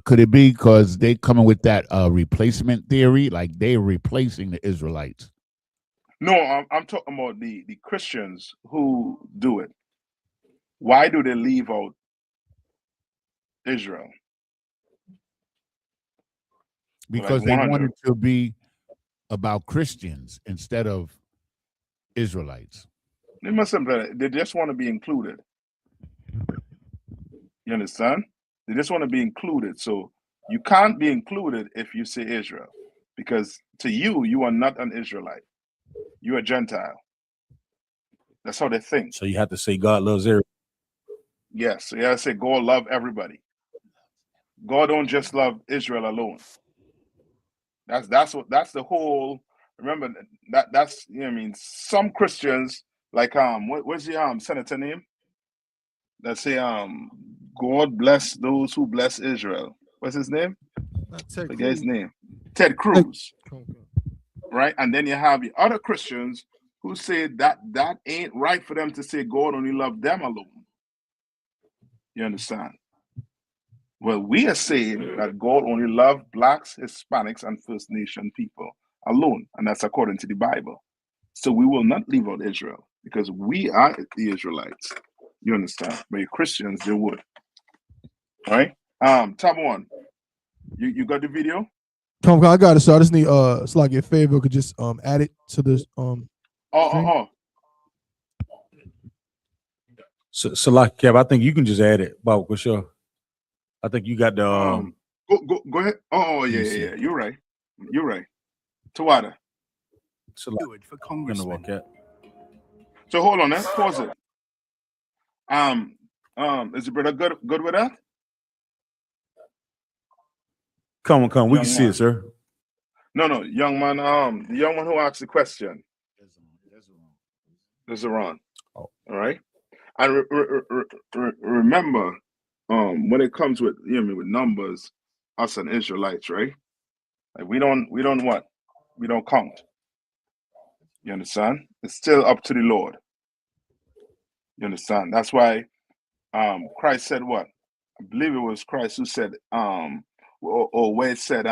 Could it be because they coming with that replacement theory, like they're replacing the Israelites? No, I'm talking about the Christians who do it. Why do they leave out Israel? Because they want it to be about Christians instead of Israelites. They just want to be included. You understand? They just want to be included. So you can't be included if you say Israel, because to you are not an Israelite. You're a Gentile. That's how they think. So you have to say God loves everybody. Yes. So you have to say God love everybody. God don't just love Israel alone. That's the whole. Remember that's some Christians like what's the senator name? That say God bless those who bless Israel. What's his name? Forget his name. Ted Cruz. Right? And then you have the other Christians who say that ain't right for them to say God only love them alone. You understand? Well, we are saying that God only loved blacks, Hispanics, and First Nation people alone, and that's according to the Bible. So we will not leave out Israel because we are the Israelites. You understand? But Christians, they would. All right. Tab one. You got the video? I got it. So I just need it's like if favor could just add it to this So like Kev, I think you can just add it, Bob, for sure. I think you got the go ahead. Oh yeah. You're right. Tawada. So like, for Congressman. So hold on, pause it. Is the brother good with that? Come on, we can see it, sir. No, young man. The young man who asked the question. This is Ron. Oh. All right. And remember, when it comes with with numbers, us and Israelites, right? Like we don't what? We don't count. You understand? It's still up to the Lord. You understand? That's why Christ said what? I believe it was Christ who said, or where it said,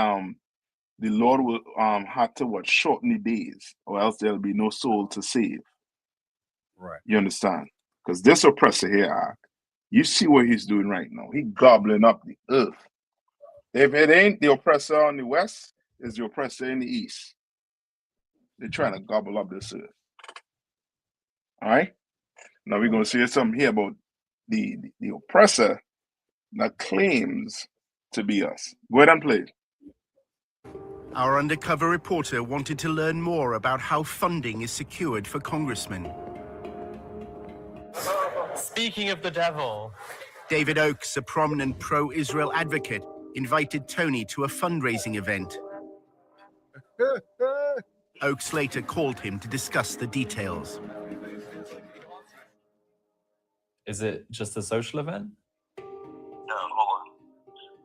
the Lord will have to what shorten the days, or else there'll be no soul to save. Right. You understand? Because this oppressor here, you see what he's doing right now. He gobbling up the earth. If it ain't the oppressor on the west, it's the oppressor in the east. They're trying to gobble up this earth. All right? Now we're going to see something here about the oppressor that claims to be us. Go ahead and play it. Our undercover reporter wanted to learn more about how funding is secured for congressmen. Speaking of the devil, David Oakes, a prominent pro-Israel advocate, invited Tony to a fundraising event. Oakes later called him to discuss the details. is it just a social event? No, hold on.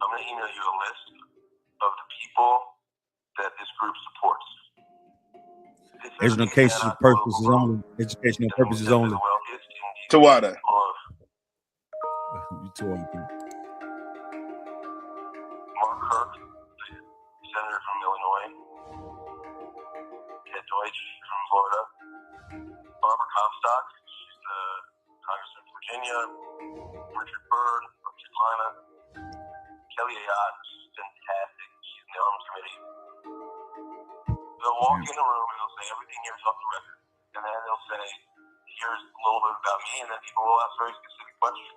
I'm going to email you a list of the people that this group supports. Educational purposes only. Educational purposes only. Tawada. You talking? Mark Kirk, senator from Illinois. Ted Deutsch from Florida. Barbara Comstock, she's the congressman from Virginia. Richard Byrd from North Carolina. Kelly Ayotte, she's fantastic. She's in the Arms Committee. They'll walk in the room and they'll say everything here is off the record. And then they'll say, here's a little bit about me, and then people will ask very specific questions.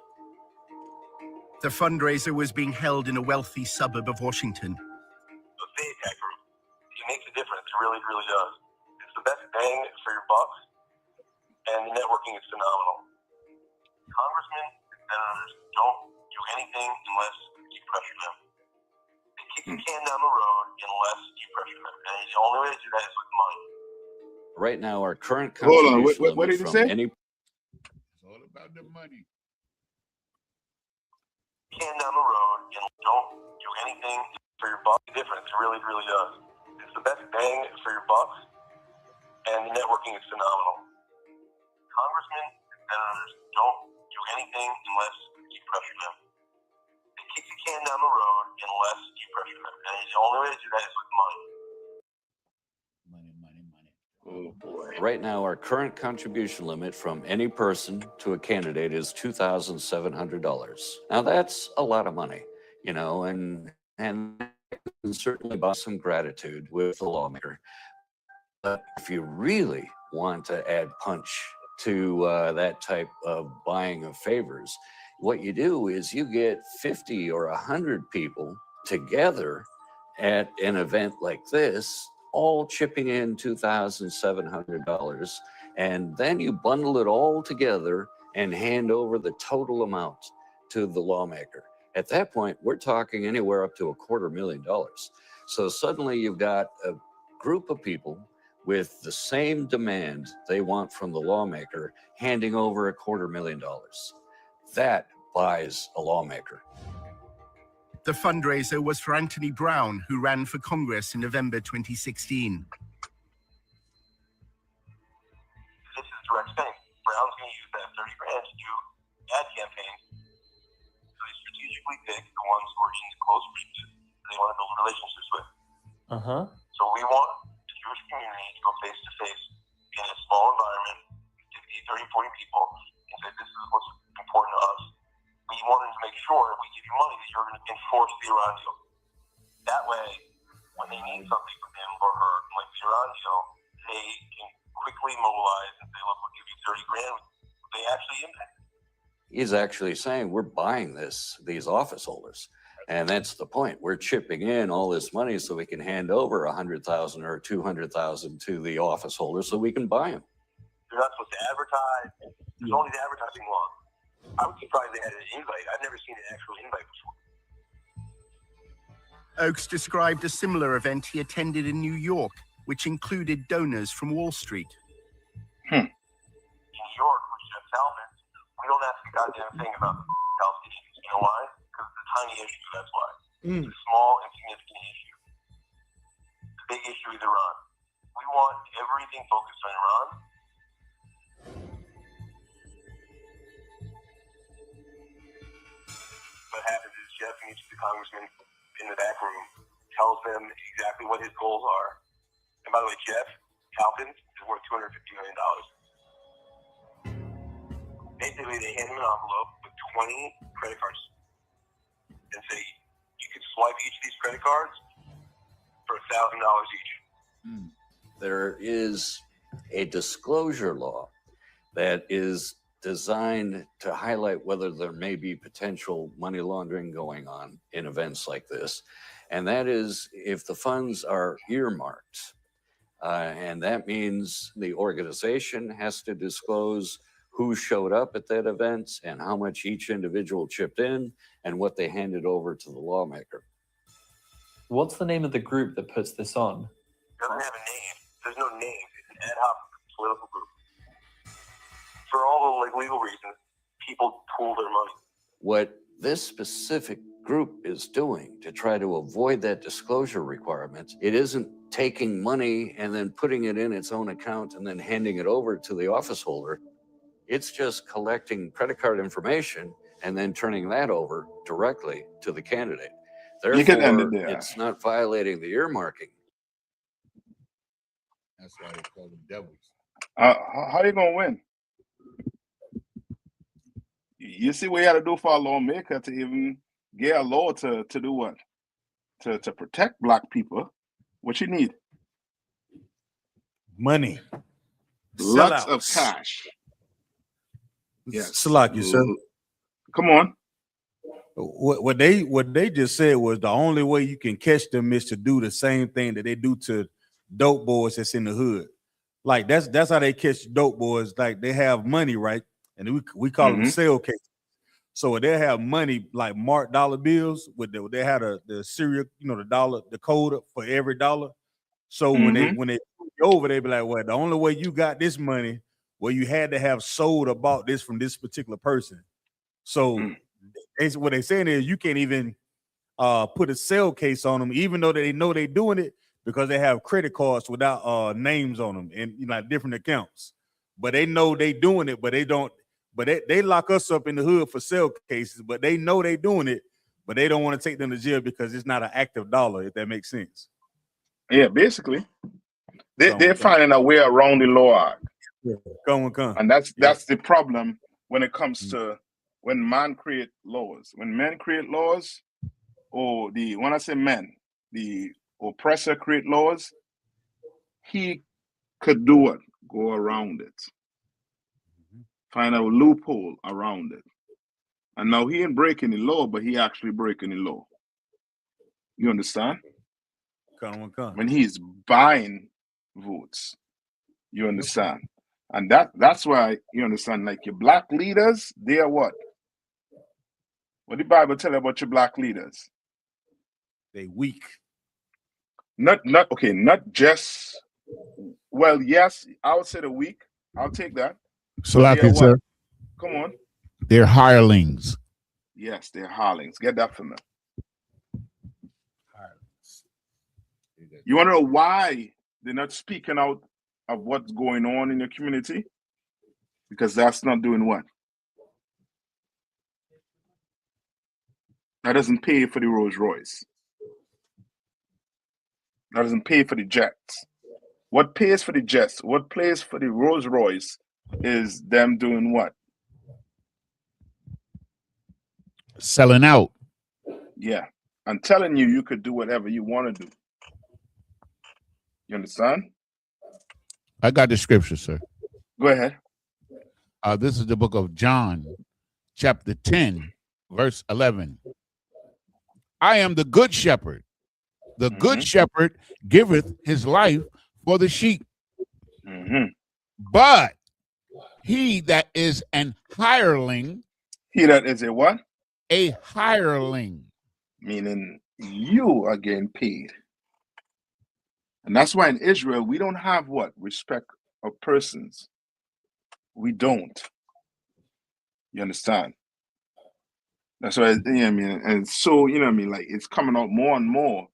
The fundraiser was being held in a wealthy suburb of Washington. The Nayathaq group, it makes a difference. It really, really does. It's the best bang for your buck, and the networking is phenomenal. Congressmen and senators don't do anything unless you pressure them. They kick the can down the road unless you pressure them. And the only way to do that is with money. Right now, our current Hold on, contribution what did limit he from say? any It's all about the money. Can down the road and don't do anything for your buck. The difference, it really, really does. It's the best bang for your buck, and the networking is phenomenal. Congressmen and senators don't do anything unless you pressure them. They kick the can down the road unless you pressure them. And the only way to do that is with money. Oh boy. Right now, our current contribution limit from any person to a candidate is $2,700. Now, that's a lot of money, you know, and certainly buy some gratitude with the lawmaker. But if you really want to add punch to that type of buying of favors, what you do is you get 50 or 100 people together at an event like this, all chipping in $2,700, and then you bundle it all together and hand over the total amount to the lawmaker. At that point, we're talking anywhere up to $250,000. So suddenly you've got a group of people with the same demand they want from the lawmaker, handing over $250,000. That buys a lawmaker. The fundraiser was for Anthony Brown, who ran for Congress in November 2016. This is direct spending. Brown's going to use that 30 grand to do ad campaigns. So they strategically pick the ones who are in close reach they want to build relationships with. So we want the Jewish community to go face to face in a small environment, 50, 30, 40 people, and say, this is what's important to us. We wanted to make sure if we give you money that you're going to enforce the Iran deal. That way, when they need something from him or her, like the Iran deal, they can quickly mobilize and say, look, we'll give you 30 grand. They actually impact. He's actually saying we're buying these office holders. And that's the point. We're chipping in all this money so we can hand over $100,000 or $200,000 to the office holders so we can buy them. You're not supposed to advertise. There's only the advertising law. I was surprised they had an invite. I've never seen an actual invite before. Oakes described a similar event he attended in New York, which included donors from Wall Street. In New York, with Jeff Talbot, we don't ask a goddamn thing about the Palestinians. You know why? Because it's a tiny issue, that's why. It's a small, insignificant issue. The big issue is Iran. We want everything focused on Iran. What happens is Jeff meets the congressman in the back room, tells them exactly what his goals are. And by the way, Jeff Calkins is worth $250 million. Basically, they hand him an envelope with 20 credit cards and say, you can swipe each of these credit cards for $1,000 each. There is a disclosure law that is designed to highlight whether there may be potential money laundering going on in events like this. And that is if the funds are earmarked. And that means the organization has to disclose who showed up at that event and how much each individual chipped in and what they handed over to the lawmaker. What's the name of the group that puts this on? It doesn't have a name. There's no name. It's an ad hoc political group. For all the legal reasons, people pool their money. What this specific group is doing to try to avoid that disclosure requirement, it isn't taking money and then putting it in its own account and then handing it over to the office holder. It's just collecting credit card information and then turning that over directly to the candidate. You can end it Therefore, there. it's not violating the earmarking. That's why they call them devils. How you gonna win? You see what you got to do for a lawmaker to even get a law to do what? To protect black people. What you need? Money. Lots Sellouts. of cash. Yes. Salaki, sir. Come on. What they just said was the only way you can catch them is to do the same thing that they do to dope boys that's in the hood. Like that's how they catch dope boys. Like they have money, right? And we call them sale cases. So they have money like marked dollar bills with they had the serial, the dollar, the code for every dollar. So when they go over, they be like, well, the only way you got this money, well, you had to have sold or bought this from this particular person. So what they're saying is you can't even put a sale case on them, even though they know they're doing it, because they have credit cards without names on them and different accounts. But they know they doing it, but they don't. But they lock us up in the hood for sale cases, but they know they doing it, but they don't want to take them to jail because it's not an active dollar, if that makes sense. Yeah, basically. They're finding a way around the law. Yeah. Come. And that's the problem when it comes to when man create laws. When men create laws, or when I say men, the oppressor create laws, he could do it, go around it. Find a loophole around it. And now he ain't breaking the law, but he actually breaking the law. You understand? Come. When he's buying votes. You understand? And that's why, you understand, like your black leaders, they are what? What the Bible tell you about your black leaders? They weak. Not just, well, yes, I would say they're weak. I'll take that. Salaki, sir. Come on. They're hirelings. Yes, they're hirelings. Get that from them. You want to know why they're not speaking out of what's going on in your community? Because that's not doing what? That doesn't pay for the Rolls Royce. That doesn't pay for the jets. What pays for the jets, what pays for the Rolls Royce is them doing what? Selling out. Yeah. I'm telling you, you could do whatever you want to do. You understand? I got the scripture, sir. Go ahead. This is the book of John, chapter 10, verse 11. I am the good shepherd. The good shepherd giveth his life for the sheep. But he that is an hireling. He that is a what? A hireling. Meaning you are getting paid. And that's why in Israel, we don't have what? Respect of persons. We don't. You understand? That's why, and so, like it's coming out more and more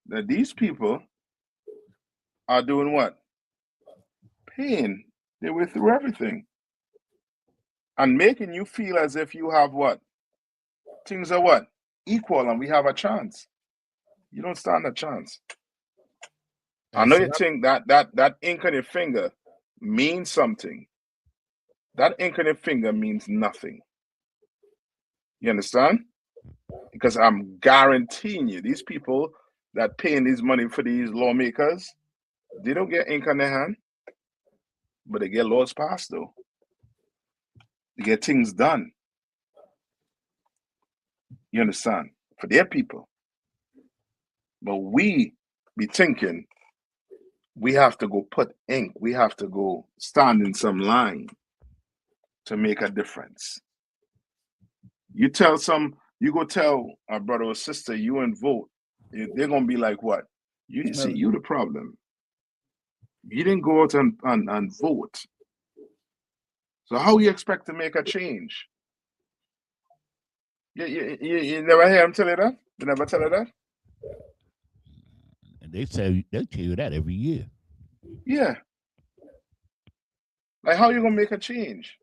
that these people are doing what? Paying their way through everything. And making you feel as if you have what? Things are what? Equal and we have a chance. You don't stand a chance. I know you think that ink on your finger means something. That ink on your finger means nothing. You understand? Because I'm guaranteeing you, these people that paying this money for these lawmakers, they don't get ink on their hand, but they get laws passed though. They get things done. You understand? For their people. But we be thinking we have to go put ink, we have to go stand in some line to make a difference. You go tell a brother or sister you and vote, they're gonna be like, what? You see, you the problem. You didn't go out and vote. So how you expect to make a change? You never hear them tell you that? You never tell you that? And they tell you that every year. Yeah. Like how you gonna make a change?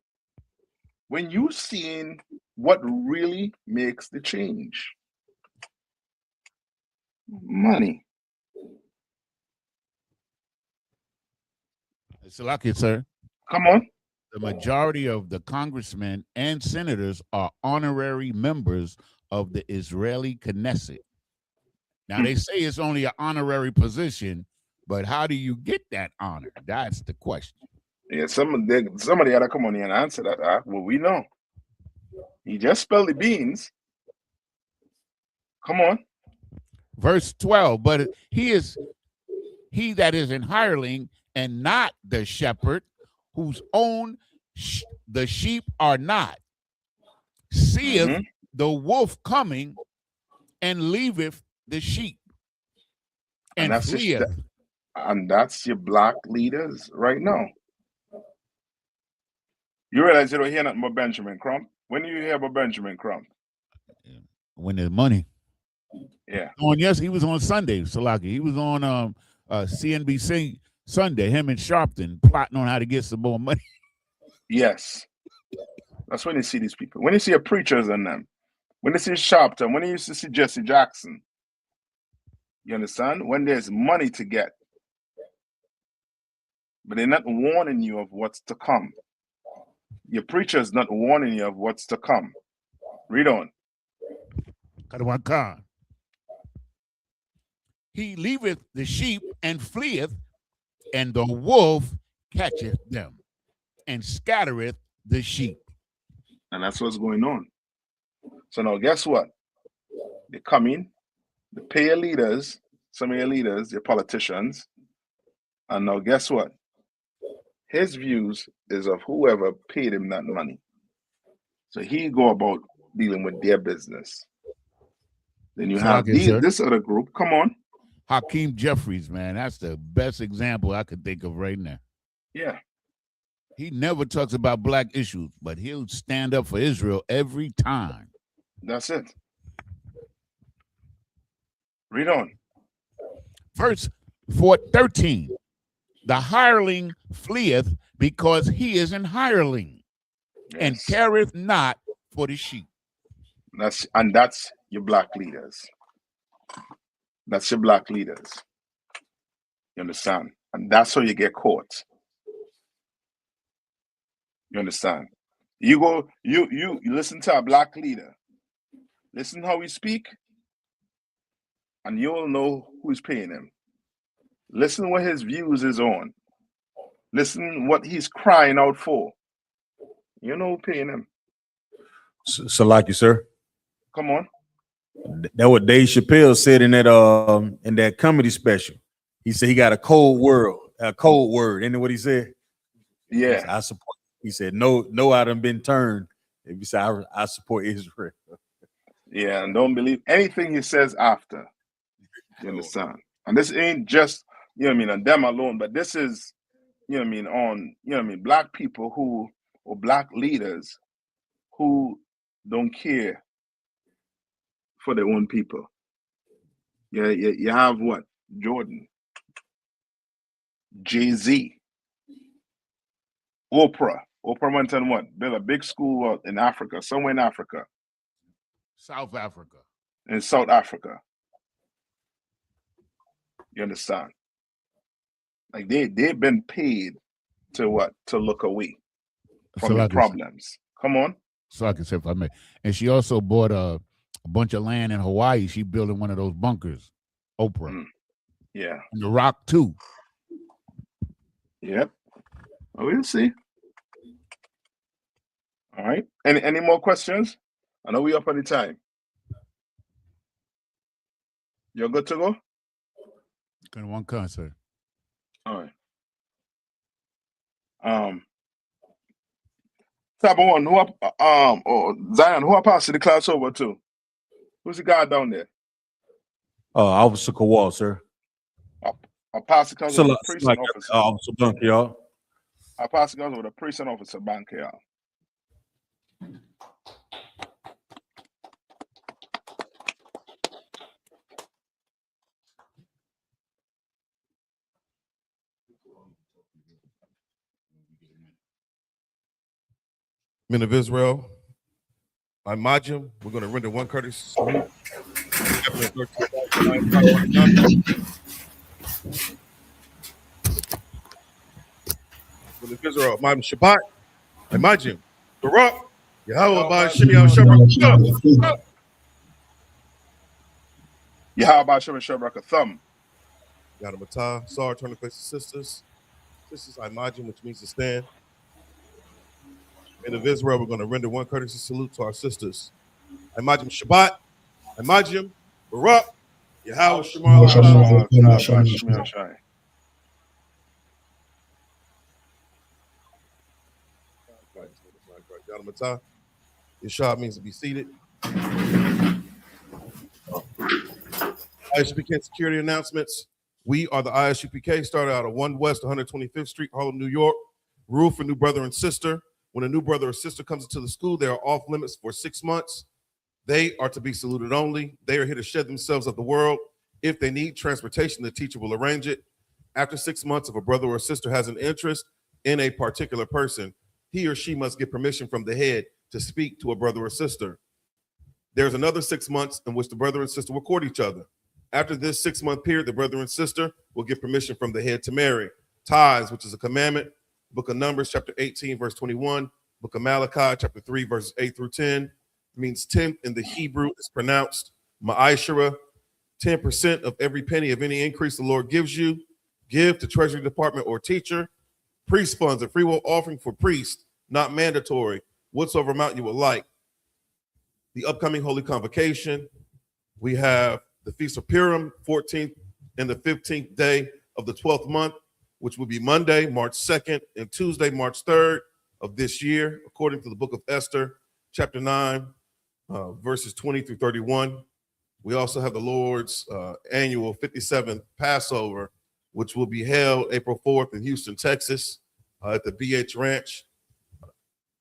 When you seeing what really makes the change. Money. It's lucky, sir. Come on. The majority of the congressmen and senators are honorary members of the Israeli Knesset. Now, they say it's only an honorary position, but how do you get that honor? That's the question. Yeah, somebody had to come on here and answer that. Well, we know. He just spilled the beans. Come on. Verse 12, but he that is an hireling and not the shepherd, whose own the sheep are not, seeth the wolf coming and leaveth the sheep and fleeth. And that's your black leaders right now. You realize you don't hear nothing about Benjamin Crump? When do you hear about Benjamin Crump? When there's money. Yeah. Yes, he was on Sunday, Salaki. He was on CNBC Sunday, him and Sharpton plotting on how to get some more money. Yes. That's when you see these people. When you see a preachers and them, when you see Sharpton, when you used to see Jesse Jackson, you understand? When there's money to get. But they're not warning you of what's to come. Your preacher's not warning you of what's to come. Read on. He leaveth the sheep and fleeth, and the wolf catcheth them and scattereth the sheep. And that's what's going on. So now guess what? They come in, they pay your leaders, some of your leaders, your politicians, and now guess what? His views is of whoever paid him that money. So he go about dealing with their business. Then you have this other group. Come on. Hakeem Jeffries, man. That's the best example I could think of right now. Yeah. He never talks about black issues, but he'll stand up for Israel every time. That's it. Read on. Verse 13. The hireling fleeth because he is an hireling, and careth not for the sheep. That's your black leaders. That's your black leaders. You understand? And that's how you get caught. You understand? You listen to a black leader. Listen how he speak, and you'll know who's paying him. Listen what his views is on. Listen what he's crying out for. You know who paying him. So like you, sir. Come on. That what Dave Chappelle said in that comedy special. He said he got a cold word. Isn't that what he said? Yeah. He said, I support. He said, no, I done been turned. He said, I support Israel. Yeah, and don't believe anything he says after. You understand? And this ain't just, on them alone, but this is, on, black people or black leaders who don't care for their own people. Yeah, you have what? Jordan, Jay-Z, Oprah went and what? Built a big school in Africa, somewhere in Africa. South Africa. In South Africa. You understand? Like they've been paid to what? To look away from So your like problems. Come on. So I can say if I may. And she also bought a bunch of land in Hawaii. She building one of those bunkers. Oprah. Yeah. And The Rock too. Yep. Well, we'll see. All right. Any more questions? I know we up on the time. You're good to go? Got one concert. All right. Tabba one, Zion, who I passed the class over to? Who's the guy down there? Officer Kowal, sir. I passed the class over the precinct Like, officer. Officer Bunk, y'all. I passed the class over the precinct officer bank here. Men of Israel, I Majim, we're going to render one courtesy salute. Men of Israel, Majim Shabbat, I Majim, Barak, Yahweh by Shimei Shabbat. Yahweh by Shimei Shabbat thumb. Yadamatah, Sar, turn to face the sisters. Sisters, I Majim, which means to stand. Men of Israel, we're going to render one courtesy salute to our sisters. I Majim Shabbat, I Majim, Barak, Yahweh Shema. Yadamatah. Yeshua means to be seated. ISUPK security announcements. We are the ISUPK, started out of 1 West 125th Street, Harlem, New York. Rule for new brother and sister. When a new brother or sister comes into the school, they are off limits for 6 months. They are to be saluted only. They are here to shed themselves of the world. If they need transportation, the teacher will arrange it. After 6 months, if a brother or sister has an interest in a particular person, he or she must get permission from the head to speak to a brother or sister. There's another 6 months in which the brother and sister will court each other. After this 6-month period, the brother and sister will get permission from the head to marry. Tithes, which is a commandment. Book of Numbers, chapter 18, verse 21. Book of Malachi, chapter 3, verses 8 through 10. It means 10th in the Hebrew is pronounced ma'ashara. 10% of every penny of any increase the Lord gives you. Give to Treasury Department or teacher. Priest funds, a free will offering for priest, not mandatory. Whatsoever amount you would like. The upcoming Holy Convocation. We have the Feast of Purim, 14th and the 15th day of the 12th month, which will be Monday, March 2nd, and Tuesday, March 3rd of this year, according to the book of Esther, chapter 9, verses 20 through 31. We also have the Lord's annual 57th Passover, which will be held April 4th in Houston, Texas, at the BH Ranch.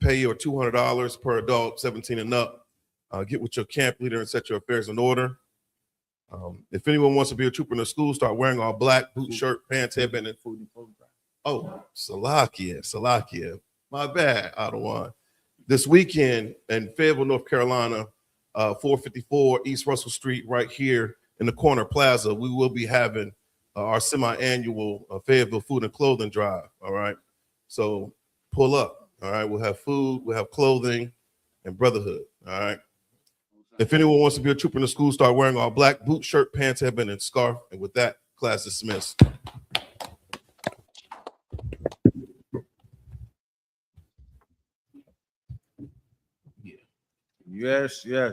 Pay your $200 per adult, 17 and up. Get with your camp leader and set your affairs in order. If anyone wants to be a trooper in the school, start wearing all black, boot, shirt, pants, headband, and food. Oh, Salakia. My bad, Ottawa. This weekend in Fayetteville, North Carolina, 454 East Russell Street, right here in the corner plaza, we will be having our semi-annual Fayetteville Food and Clothing Drive, all right? So pull up, all right? We'll have food, we'll have clothing, and brotherhood, all right? If anyone wants to be a trooper in the school, start wearing all black, boot, shirt, pants, headband, and scarf. And with that, class dismissed. Yes, yes.